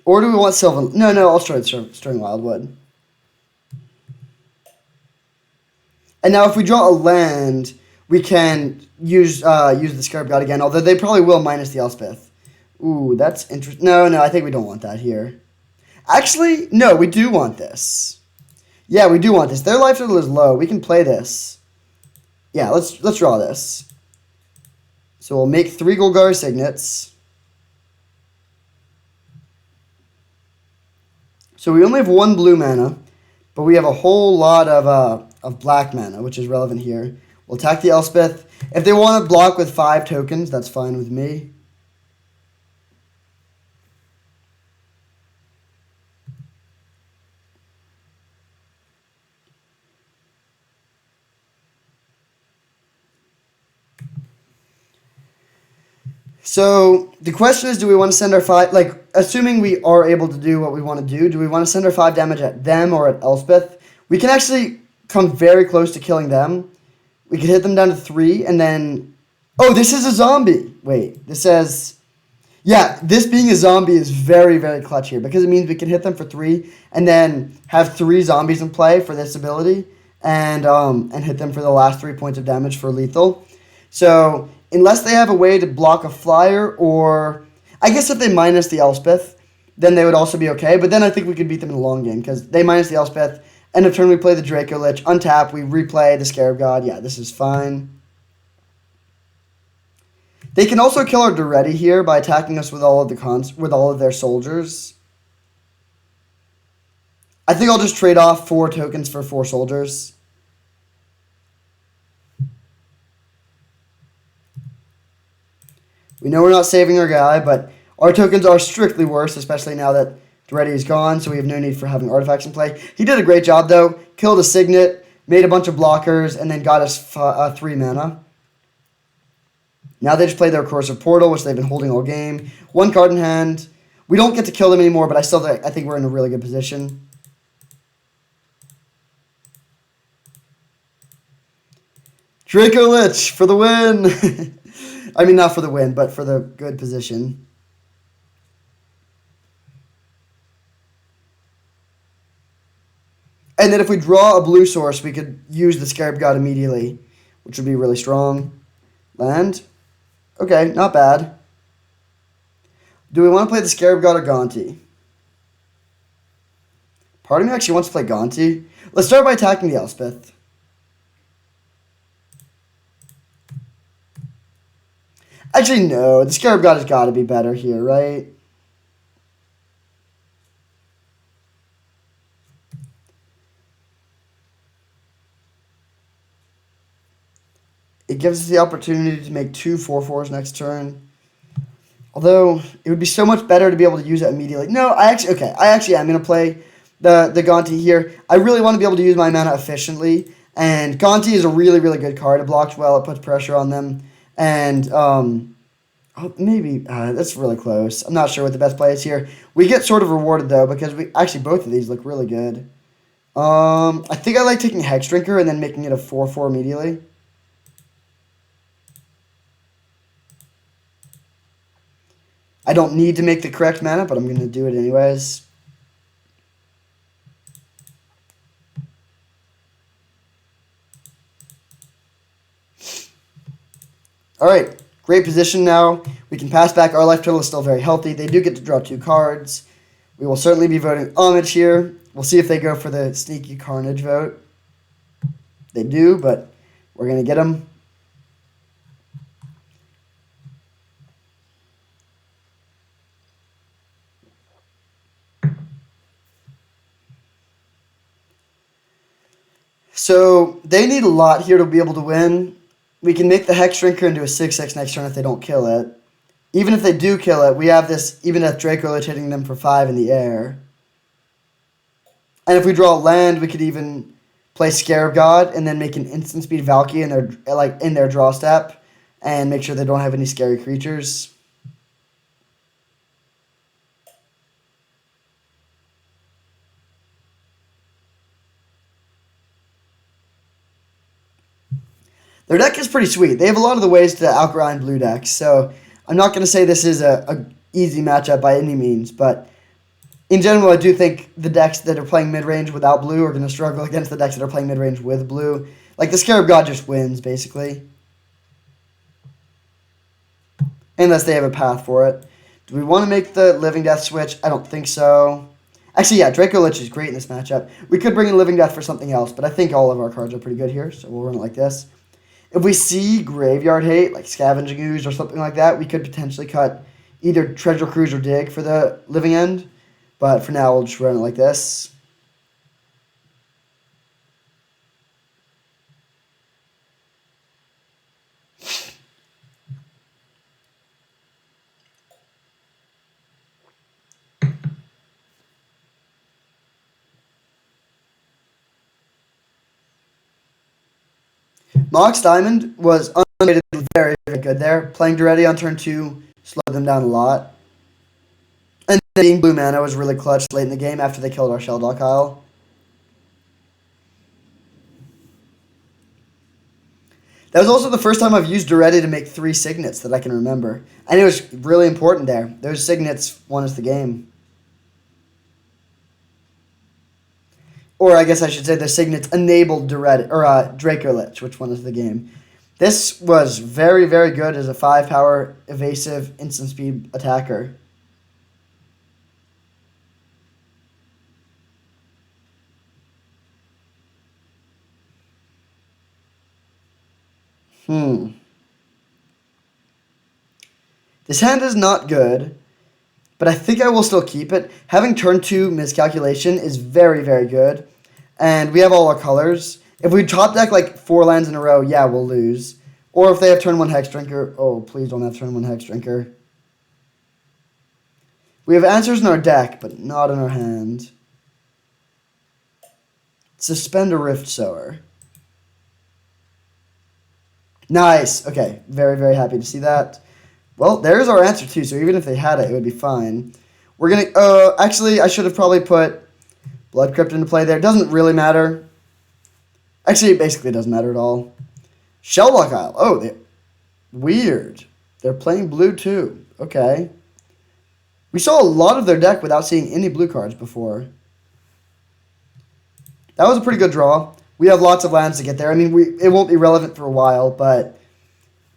Or do we want Sylvan? No, I'll destroy Stirring Wildwood. And now if we draw a land, we can use the Scarab God again, although they probably will minus the Elspeth. Ooh, that's interesting. No, I think we don't want that here. Actually, no, we do want this. Yeah, we do want this. Their life total is low. We can play this. Yeah, let's draw this. So we'll make 3 Golgari Signets. So we only have 1 blue mana, but we have a whole lot of black mana, which is relevant here. We'll attack the Elspeth. If they want to block with 5 tokens, that's fine with me. So the question is, do we want to send our 5, like, assuming we are able to do what we want to do we want to send our 5 damage at them or at Elspeth? We can actually come very close to killing them. We could hit them down to 3, and then... Oh, this is a zombie! Wait, this says... Yeah, this being a zombie is very, very clutch here, because it means we can hit them for 3, and then have 3 zombies in play for this ability, and hit them for the last 3 points of damage for lethal. So... unless they have a way to block a flyer, or... I guess if they minus the Elspeth, then they would also be okay. But then I think we could beat them in the long game, because they minus the Elspeth. End of turn, we play the Dracolich. Untap, we replay the Scarab God. Yeah, this is fine. They can also kill our Duretti here by attacking us with all of their soldiers. I think I'll just trade off 4 tokens for 4 soldiers. We know we're not saving our guy, but our tokens are strictly worse, especially now that Duretti is gone, so we have no need for having artifacts in play. He did a great job, though. Killed a Signet, made a bunch of blockers, and then got us 3 mana. Now they just play their Corrosive Portal, which they've been holding all game. 1 card in hand. We don't get to kill them anymore, but I think we're in a really good position. Dracolich for the win! I mean, not for the win, but for the good position. And then if we draw a blue source, we could use the Scarab God immediately, which would be really strong. Land. Okay, not bad. Do we want to play the Scarab God or Gonti? Part of me actually wants to play Gonti. Let's start by attacking the Elspeth. Actually, no. The Scarab God has got to be better here, right? It gives us the opportunity to make 2 4/4s next turn. Although, it would be so much better to be able to use it immediately. No, I actually am going to play the Gonti here. I really want to be able to use my mana efficiently. And Gonti is a really, really good card. It blocks well. It puts pressure on them. And, maybe, that's really close. I'm not sure what the best play is here. We get sort of rewarded, though, because both of these look really good. I think I like taking Hex Drinker and then making it a 4/4 immediately. I don't need to make the correct mana, but I'm going to do it anyways. Alright, great position now. We can pass back. Our life total is still very healthy. They do get to draw 2 cards. We will certainly be voting Homage here. We'll see if they go for the sneaky Carnage vote. They do, but we're going to get them. So they need a lot here to be able to win. We can make the Hex Drinker into a 6/6 next turn if they don't kill it. Even if they do kill it, we have this even if Dracolich hitting them for 5 in the air. And if we draw land, we could even play Scarab God and then make an instant speed Valky in their draw step and make sure they don't have any scary creatures. Their deck is pretty sweet. They have a lot of the ways to outgrind blue decks, so I'm not going to say this is a easy matchup by any means, but in general, I do think the decks that are playing mid-range without blue are going to struggle against the decks that are playing mid-range with blue. Like, the Scarab God just wins, basically. unless they have a path for it. Do we want to make the Living Death switch? I don't think so. Actually, yeah, Dracolich is great in this matchup. We could bring in Living Death for something else, but I think all of our cards are pretty good here, so we'll run it like this. If we see Graveyard Hate, like Scavenging Ooze or something like that, we could potentially cut either Treasure Cruise or Dig for the Living End, but for now, we'll just run it like this. Mox Diamond was unrated very, very good there. Playing Duretti on turn 2 slowed them down a lot. And being blue mana was really clutch late in the game after they killed our Shelldock Isle. That was also the first time I've used Duretti to make 3 signets that I can remember. And it was really important there. Those signets won us the game. Or I guess I should say the signets enabled Dracolich, which won us the game. This was very, very good as a 5-power evasive instant speed attacker. This hand is not good, but I think I will still keep it. Having turn 2 miscalculation is very, very good. And we have all our colors. If we top deck like 4 lands in a row, yeah, we'll lose. Or if they have turn 1 Hex Drinker. Oh, please don't have turn 1 Hex Drinker. We have answers in our deck, but not in our hand. Suspend a Rift Sower. Nice. Okay, very, very happy to see that. Well, there's our answer too, so even if they had it, it would be fine. We're going to... actually, I should have probably put Blood Crypt into play there. It doesn't really matter. Actually, it basically doesn't matter at all. Shelldock Isle. Oh, weird. They're playing blue too. Okay. We saw a lot of their deck without seeing any blue cards before. That was a pretty good draw. We have lots of lands to get there. I mean, it won't be relevant for a while, but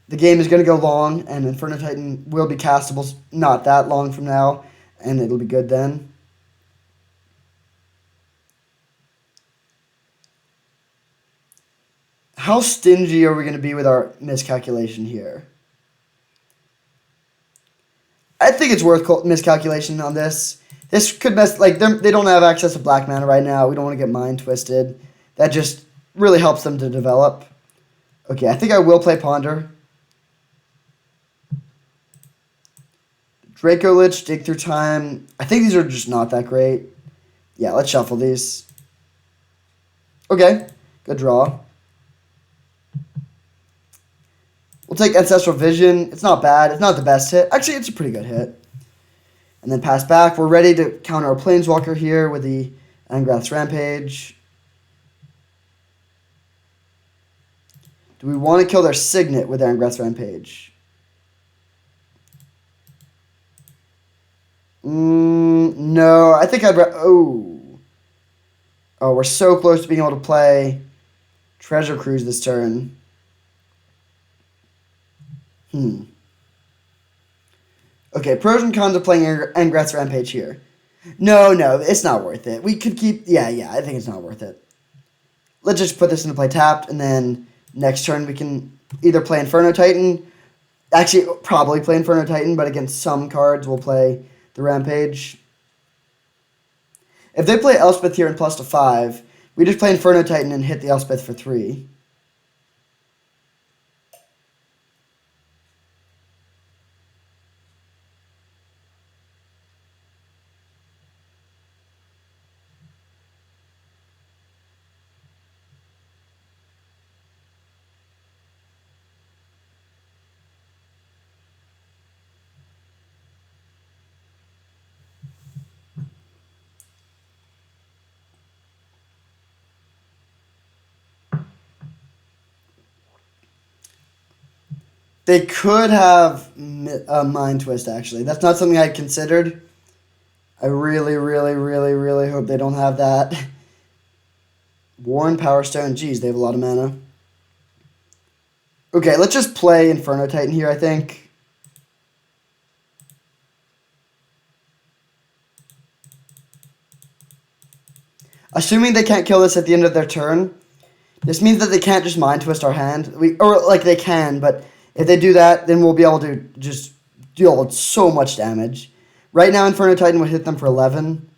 the game is going to go long, and Inferno Titan will be castable not that long from now, and it'll be good then. How stingy are we going to be with our miscalculation here? I think it's worth miscalculation on this. This could mess, like, they don't have access to black mana right now. We don't want to get mind twisted. That just really helps them to develop. Okay, I think I will play Ponder. Dracolich, Dig Through Time. I think these are just not that great. Yeah, let's shuffle these. Okay, good draw. We'll take Ancestral Vision. It's not bad. It's not the best hit. Actually, it's a pretty good hit. And then pass back. We're ready to counter our Planeswalker here with the Angrath's Rampage. Do we want to kill their Signet with Angrath's Rampage? No, I think I'd... Oh, we're so close to being able to play Treasure Cruise this turn. Okay, pros and cons of playing Angrath's Rampage here. No, it's not worth it. We could keep... Yeah, I think it's not worth it. Let's just put this into play tapped, and then next turn we can either play Inferno Titan. Actually, probably play Inferno Titan, but against some cards we'll play the Rampage. If they play Elspeth here and plus to 5, we just play Inferno Titan and hit the Elspeth for 3. They could have a Mind Twist, actually. That's not something I considered. I really, really, really, really hope they don't have that. Worn Power Stone. Jeez, they have a lot of mana. Okay, let's just play Inferno Titan here, I think. Assuming they can't kill this at the end of their turn, this means that they can't just Mind Twist our hand. They can, but if they do that, then we'll be able to just deal so much damage. Right now, Inferno Titan would hit them for 11.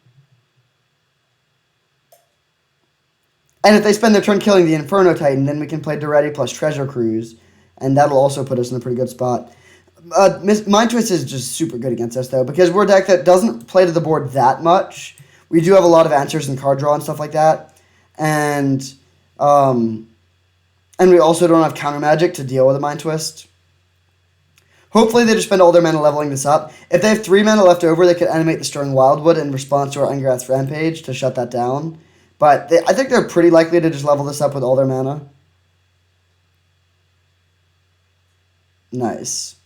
And if they spend their turn killing the Inferno Titan, then we can play Duretti plus Treasure Cruise, and that'll also put us in a pretty good spot. Mind Twist is just super good against us, though, because we're a deck that doesn't play to the board that much. We do have a lot of answers and card draw and stuff like that, and we also don't have counter magic to deal with a Mind Twist. Hopefully they just spend all their mana leveling this up. If they have 3 mana left over, they could animate the Stirring Wildwood in response to our Angrath's Rampage to shut that down. But I think they're pretty likely to just level this up with all their mana. Nice.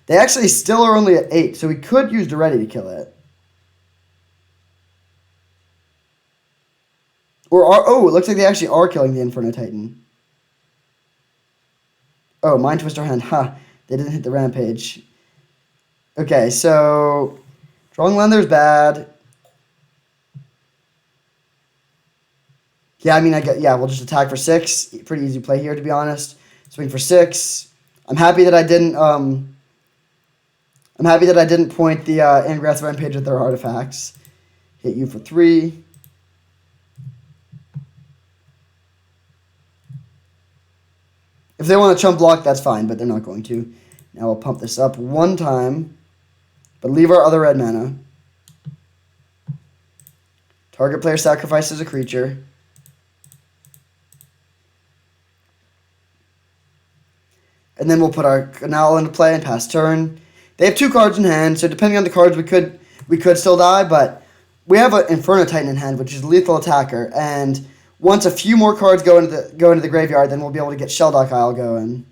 They actually still are only at 8, so we could use Duretti to kill it. It looks like they actually are killing the Inferno Titan. Oh, Mind Twister hand. Huh. They didn't hit the Rampage. Okay, so drawing land there's bad. Yeah, I mean, we'll just attack for 6. Pretty easy play here, to be honest. Swing for 6. I'm happy that I didn't point the Angrath's Rampage at their artifacts. Hit you for 3. If they want to chump block, that's fine, but they're not going to. Now we'll pump this up 1 time, but leave our other red mana. Target player sacrifices a creature. And then we'll put our Canal into play and pass turn. They have 2 cards in hand, so depending on the cards, we could still die, but we have an Inferno Titan in hand, which is a lethal attacker, and once a few more cards go into the graveyard, then we'll be able to get Shelldock Isle going.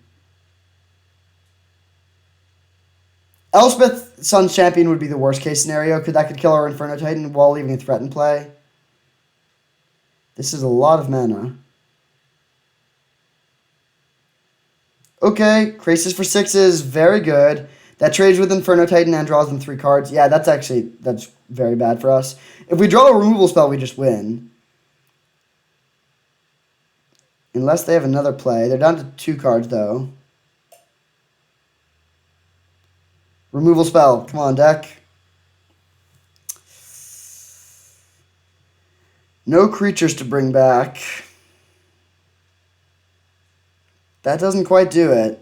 Elspeth Sun's Champion would be the worst case scenario, because that could kill our Inferno Titan while leaving a threat in play. This is a lot of mana. Okay, Krasis for 6 is very good. That trades with Inferno Titan and draws them 3 cards. Yeah, that's very bad for us. If we draw a removal spell, we just win. Unless they have another play. They're down to 2 cards, though. Removal spell. Come on, deck. No creatures to bring back. That doesn't quite do it.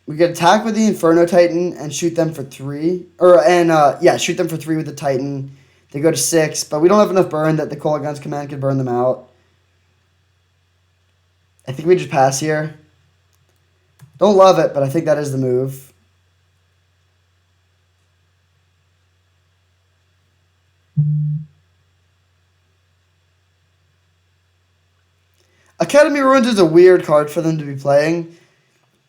We could attack with the Inferno Titan and shoot them for 3. Shoot them for 3 with the Titan. They go to 6, but we don't have enough burn that the Kolaghan's Command could burn them out. I think we just pass here. Don't love it, but I think that is the move. Academy Ruins is a weird card for them to be playing.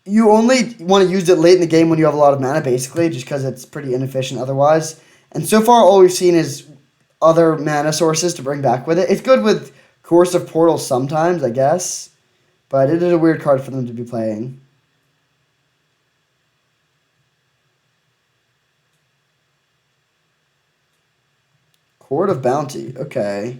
You only want to use it late in the game when you have a lot of mana, basically, just because it's pretty inefficient otherwise. And so far, all we've seen is other mana sources to bring back with it. It's good with Coercive Portals sometimes, I guess. But it is a weird card for them to be playing. Court of Bounty. Okay.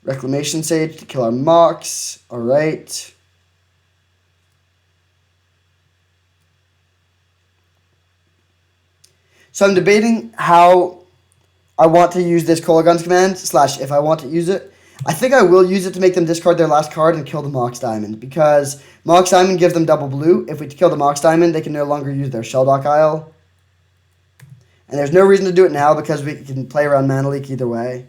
Reclamation Sage to kill our Mox. Alright. So I'm debating how I want to use this Kolaghan's Command, / if I want to use it. I think I will use it to make them discard their last card and kill the Mox Diamond, because Mox Diamond gives them double blue. If we kill the Mox Diamond, they can no longer use their Shelldock Isle. And there's no reason to do it now, because we can play around Mana Leak either way.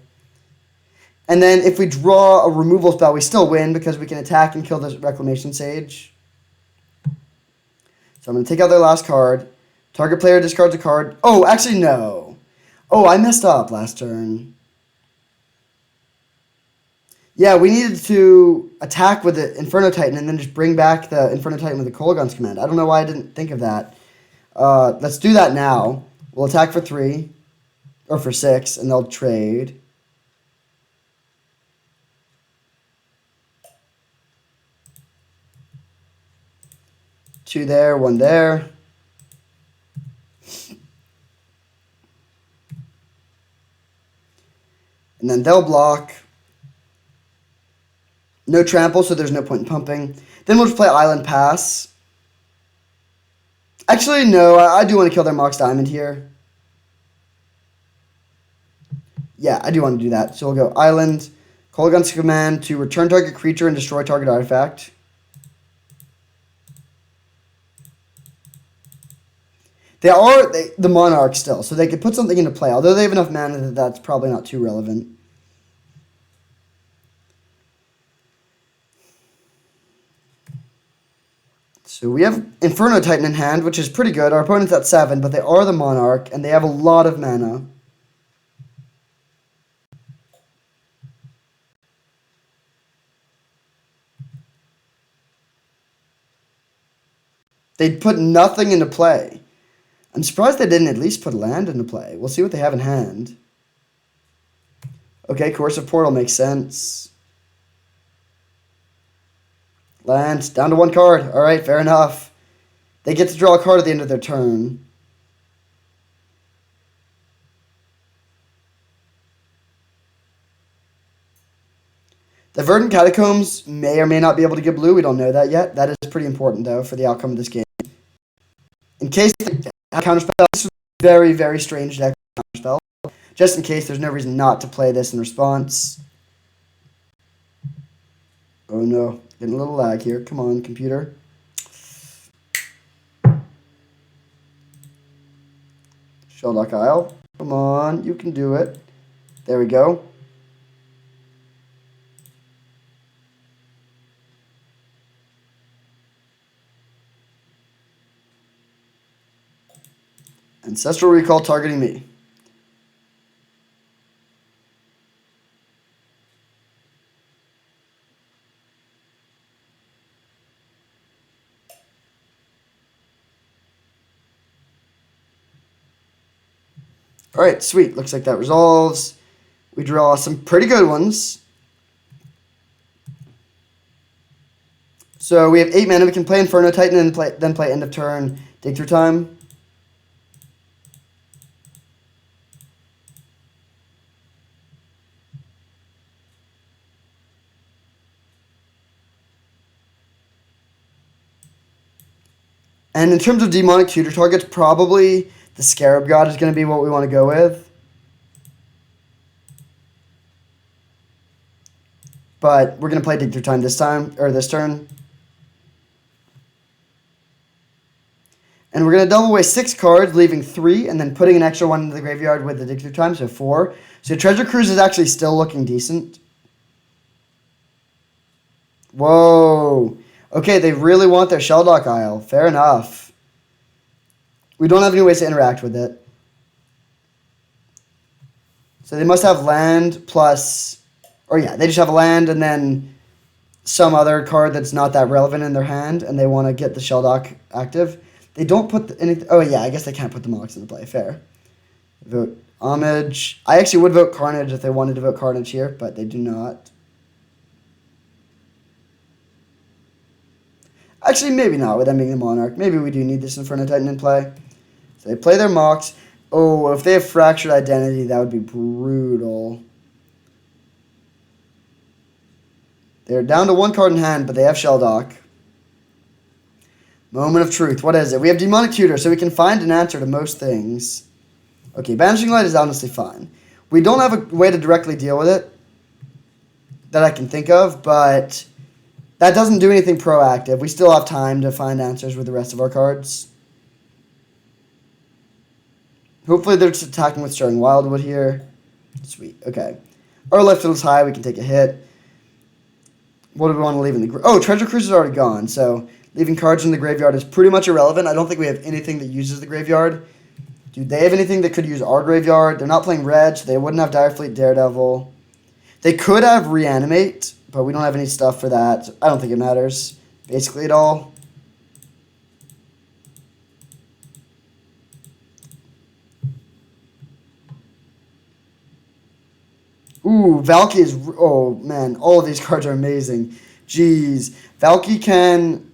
And then if we draw a removal spell, we still win, because we can attack and kill the Reclamation Sage. So I'm going to take out their last card. Target player discards a card. Oh, actually, no. Oh, I messed up last turn. Yeah, we needed to attack with the Inferno Titan and then just bring back the Inferno Titan with the Kolaghan's Command. I don't know why I didn't think of that. Let's do that now. We'll attack for 3. Or for 6, and they'll trade. 2 there, 1 there. And then they'll block. No trample, so there's no point in pumping. Then we'll just play Island Pass. Actually, no, I do want to kill their Mox Diamond here. Yeah, I do want to do that. So we'll go Island, Kolaghan's command to return target creature and destroy target artifact. They are the Monarch still, so they could put something into play. Although they have enough mana that that's probably not too relevant. So we have Inferno Titan in hand, which is pretty good. Our opponent's at 7, but they are the Monarch, and they have a lot of mana. They put nothing into play. I'm surprised they didn't at least put land into play. We'll see what they have in hand. Okay, Coercive Portal makes sense. Land, down to 1 card. Alright, fair enough. They get to draw a card at the end of their turn. The Verdant Catacombs may or may not be able to get blue. We don't know that yet. That is pretty important, though, for the outcome of this game. In case they have counterspell, this is a very, very strange deck counterspell. Just in case, there's no reason not to play this in response. Oh no, getting a little lag here. Come on, computer. Shelldock Isle. Come on, you can do it. There we go. Ancestral Recall targeting me. Alright, sweet. Looks like that resolves. We draw some pretty good ones. So we have 8 mana. We can play Inferno Titan and then play end of turn, dig through time. And in terms of demonic tutor targets, probably the Scarab God is going to be what we want to go with. But we're going to play Dig Through Time this turn. And we're going to double away 6 cards, leaving 3, and then putting an extra 1 into the graveyard with the Dig Through Time, so 4. So Treasure Cruise is actually still looking decent. Whoa. Okay, they really want their Shelldock Isle. Fair enough. We don't have any ways to interact with it. So they must have land plus... Or yeah, they just have a land and then some other card that's not that relevant in their hand, and they want to get the Shelldock active. They don't put anything... Oh yeah, I guess they can't put the Mox into play. Fair. Vote Homage. I actually would vote Carnage if they wanted to vote Carnage here, but they do not. Actually, maybe not with them being the Monarch. Maybe we do need this Inferno Titan in play. So they play their Mox. Oh, if they have Fractured Identity, that would be brutal. They're down to 1 card in hand, but they have Shelldock. Moment of Truth. What is it? We have Demonic Tutor, so we can find an answer to most things. Okay, Banishing Light is honestly fine. We don't have a way to directly deal with it that I can think of, but... That doesn't do anything proactive. We still have time to find answers with the rest of our cards. Hopefully they're just attacking with Stirring Wildwood here. Sweet, okay. Our left is high, we can take a hit. What do we want to leave in the... Oh, Treasure Cruise is already gone, so leaving cards in the graveyard is pretty much irrelevant. I don't think we have anything that uses the graveyard. Do they have anything that could use our graveyard? They're not playing red, so they wouldn't have Direfleet Daredevil. They could have Reanimate, but we don't have any stuff for that. So I don't think it matters, basically, at all. Ooh, Valky is... Oh, man, all of these cards are amazing. Jeez. Valky can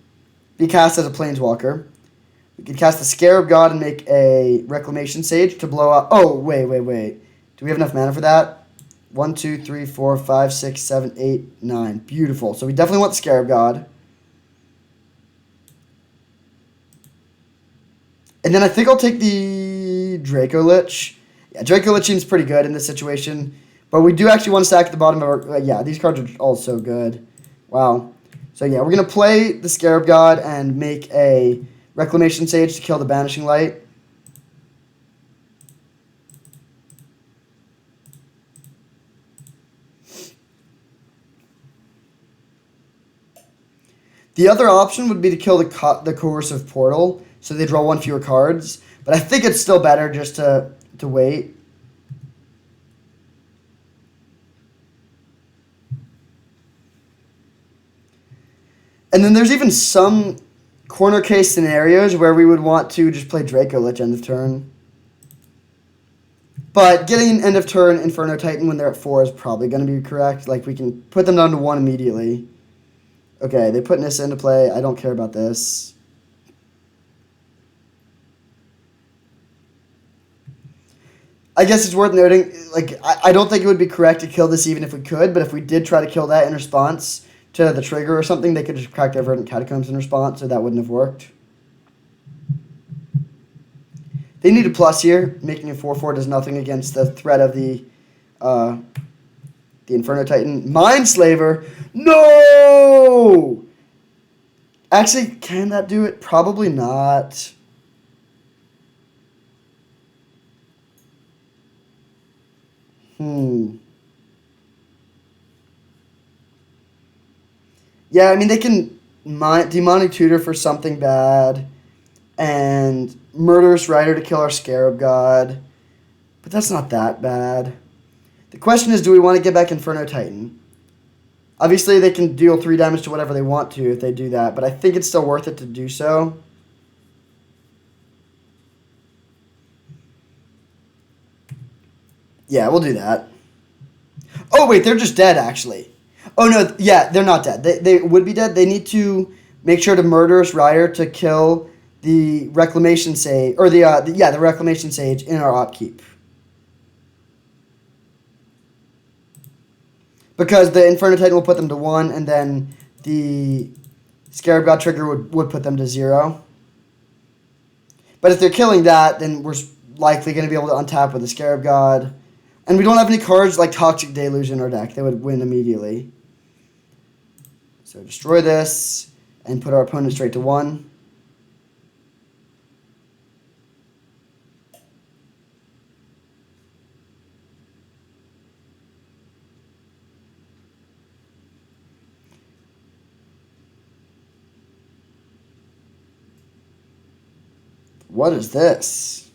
be cast as a planeswalker. We could cast the Scarab God and make a Reclamation Sage to blow up. Oh, wait. Do we have enough mana for that? 1, 2, 3, 4, 5, 6, 7, 8, 9. Beautiful. So we definitely want the Scarab God. And then I think I'll take the Dracolich. Yeah, Dracolich seems pretty good in this situation. But we do actually want to stack at the bottom of our... yeah, these cards are all so good. Wow. So yeah, we're going to play the Scarab God and make a Reclamation Sage to kill the Banishing Light. The other option would be to kill the Coercive Portal, so they draw one fewer cards. But I think it's still better just to wait. And then there's even some corner case scenarios where we would want to just play Dracolich end of turn. But getting end of turn Inferno Titan when they're at 4 is probably going to be correct. Like, we can put them down to 1 immediately. Okay, they put Nissa into play. I don't care about this. I guess it's worth noting, like, I don't think it would be correct to kill this even if we could, but if we did try to kill that in response to the trigger or something, they could just crack their Verdant Catacombs in response, so that wouldn't have worked. They need a plus here. Making a 4/4 does nothing against the threat of the Inferno Titan. Mindslaver! No! Actually, can that do it? Probably not. Yeah, I mean, they can Demonic Tutor for something bad, and Murderous Rider to kill our Scarab God. But that's not that bad. The question is, do we want to get back Inferno Titan? Obviously, they can deal 3 damage to whatever they want to if they do that, but I think it's still worth it to do so. Yeah, we'll do that. Oh, wait, they're just dead, actually. Oh, no, yeah, they're not dead. They would be dead. They need to make sure to Murderous Rider to kill the Reclamation Sage, or the Reclamation Sage in our upkeep. Because the Inferno Titan will put them to 1, and then the Scarab God trigger would put them to 0. But if they're killing that, then we're likely going to be able to untap with the Scarab God. And we don't have any cards like Toxic Deluge in our deck. They would win immediately. So destroy this, and put our opponent straight to 1. What is this?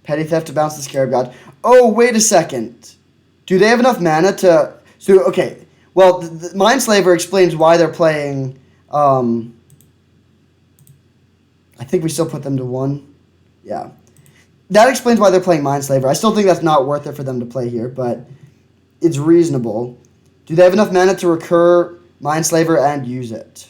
Petty Theft to bounce the Scarab God. Oh, wait a second. Do they have enough mana to... So, okay. Well, the Mindslaver explains why they're playing... I think we still put them to 1. Yeah. That explains why they're playing Mindslaver. I still think that's not worth it for them to play here, but it's reasonable. Do they have enough mana to recur Mindslaver and use it?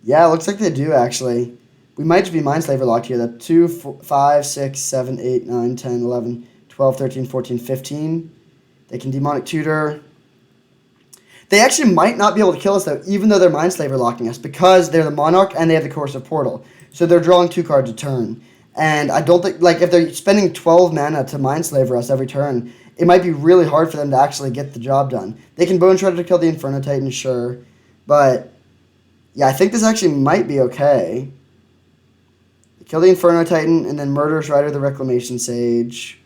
Yeah, it looks like they do, actually. We might just be Mindslaver locked here. That 2, 4, 5, 6, 7, 8, 9, 10, 11, 12, 13, 14, 15. They can Demonic Tutor. They actually might not be able to kill us, though, even though they're Mindslaver locking us, because they're the Monarch and they have the Coercive Portal. So they're drawing 2 cards a turn. And I don't think, like, if they're spending 12 mana to Mindslaver us every turn, it might be really hard for them to actually get the job done. They can Bone Shredder to kill the Inferno Titan, sure. But, yeah, I think this actually might be okay. Kill the Inferno Titan, and then Murderous Rider the Reclamation Sage.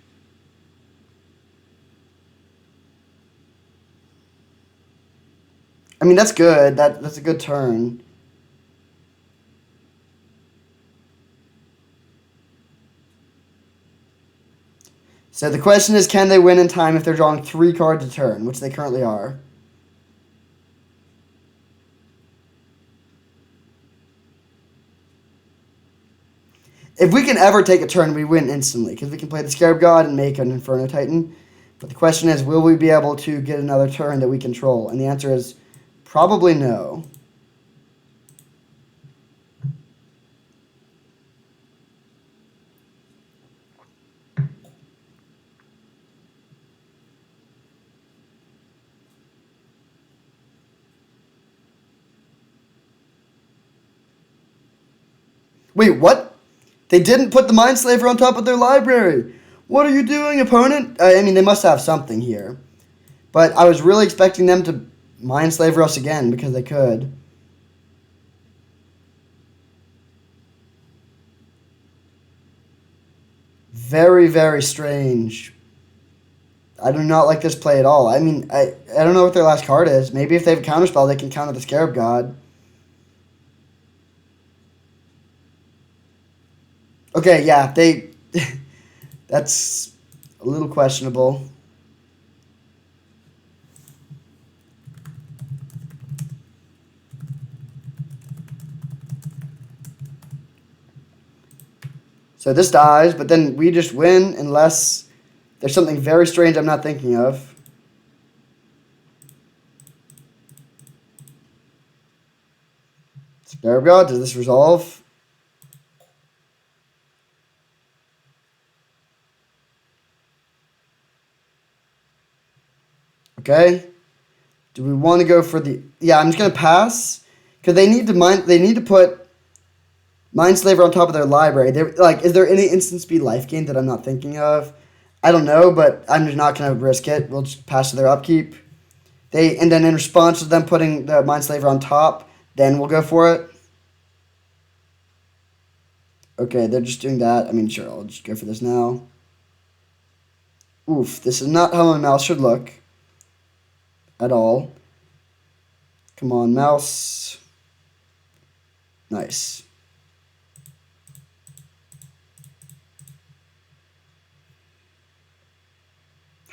I mean, that's good. That's a good turn. So the question is, can they win in time if they're drawing 3 cards a turn, which they currently are? If we can ever take a turn, we win instantly, because we can play the Scarab God and make an Inferno Titan. But the question is, will we be able to get another turn that we control? And the answer is probably no. Wait, what? They didn't put the Mindslaver on top of their library. What are you doing, opponent? I mean, they must have something here. But I was really expecting them to Mindslaver us again because they could. Very, very strange. I do not like this play at all. I mean, I don't know what their last card is. Maybe if they have a counterspell, they can counter the Scarab God. Okay, yeah, they... that's a little questionable. So this dies, but then we just win unless there's something very strange I'm not thinking of. Scarab God, does this resolve? Okay. Do we want to go for the... Yeah, I'm just going to pass. Because they need to put Mindslaver on top of their library. Like, is there any instant speed life gain that I'm not thinking of? I don't know, but I'm just not going to risk it. We'll just pass to their upkeep. And then in response to them putting the Mindslaver on top, then we'll go for it. Okay, they're just doing that. I mean, sure, I'll just go for this now. Oof, this is not how my mouse should look. At all. Come on, mouse. Nice.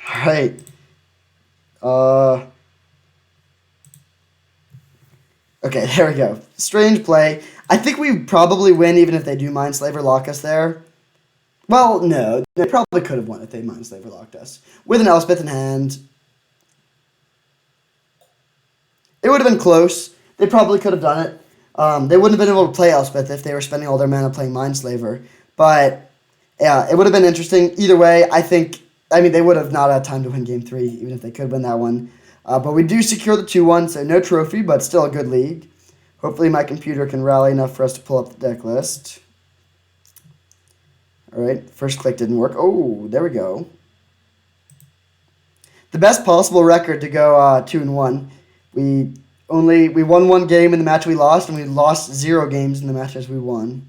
Alright. Okay, there we go. Strange play. I think we probably win even if they do Mindslaver lock us there. Well, no. They probably could have won if they Mindslaver locked us. With an Elspeth in hand. It would have been close. They probably could have done it. They wouldn't have been able to play Elspeth if they were spending all their mana playing Mindslaver. But, yeah, it would have been interesting. Either way, I mean, they would have not had time to win Game 3, even if they could win that one. But we do secure the 2-1, so no trophy, but still a good lead. Hopefully my computer can rally enough for us to pull up the deck list. Alright, first click didn't work. Oh, there we go. The best possible record to go 2-1. We won one game in the match we lost, and we lost 0 games in the matches we won.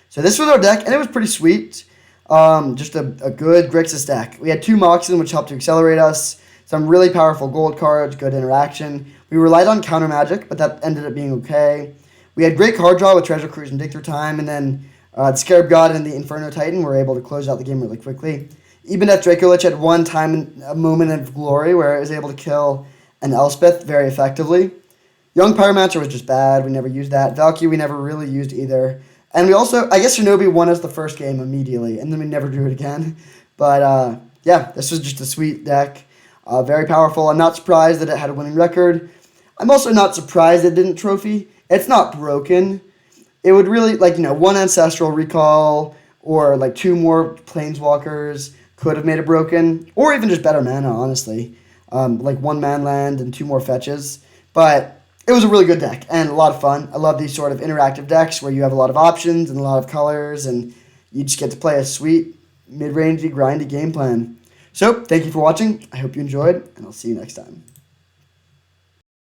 So this was our deck, and it was pretty sweet. Just a good Grixis deck. We had 2 Moxen, which helped to accelerate us. Some really powerful gold cards, good interaction. We relied on counter magic, but that ended up being okay. We had great card draw with Treasure Cruise and Dig Through Time, and then the Scarab God and the Inferno Titan were able to close out the game really quickly. Even at Dracolich had one time, a moment of glory where it was able to kill an Elspeth very effectively. Young Pyromancer was just bad. We never used that. Valkyrie we never really used either. And we also, I guess Shinobi won us the first game immediately, and then we never drew it again. But, yeah, this was just a sweet deck. Very powerful. I'm not surprised that it had a winning record. I'm also not surprised it didn't trophy. It's not broken. It would really, like, one Ancestral Recall or, like, 2 more Planeswalkers could have made it broken. Or even just better mana, honestly. Like 1 Manland and 2 more fetches. But it was a really good deck and a lot of fun. I love these sort of interactive decks where you have a lot of options and a lot of colors, and you just get to play a sweet, mid-rangey, grindy game plan. So, thank you for watching. I hope you enjoyed, and I'll see you next time.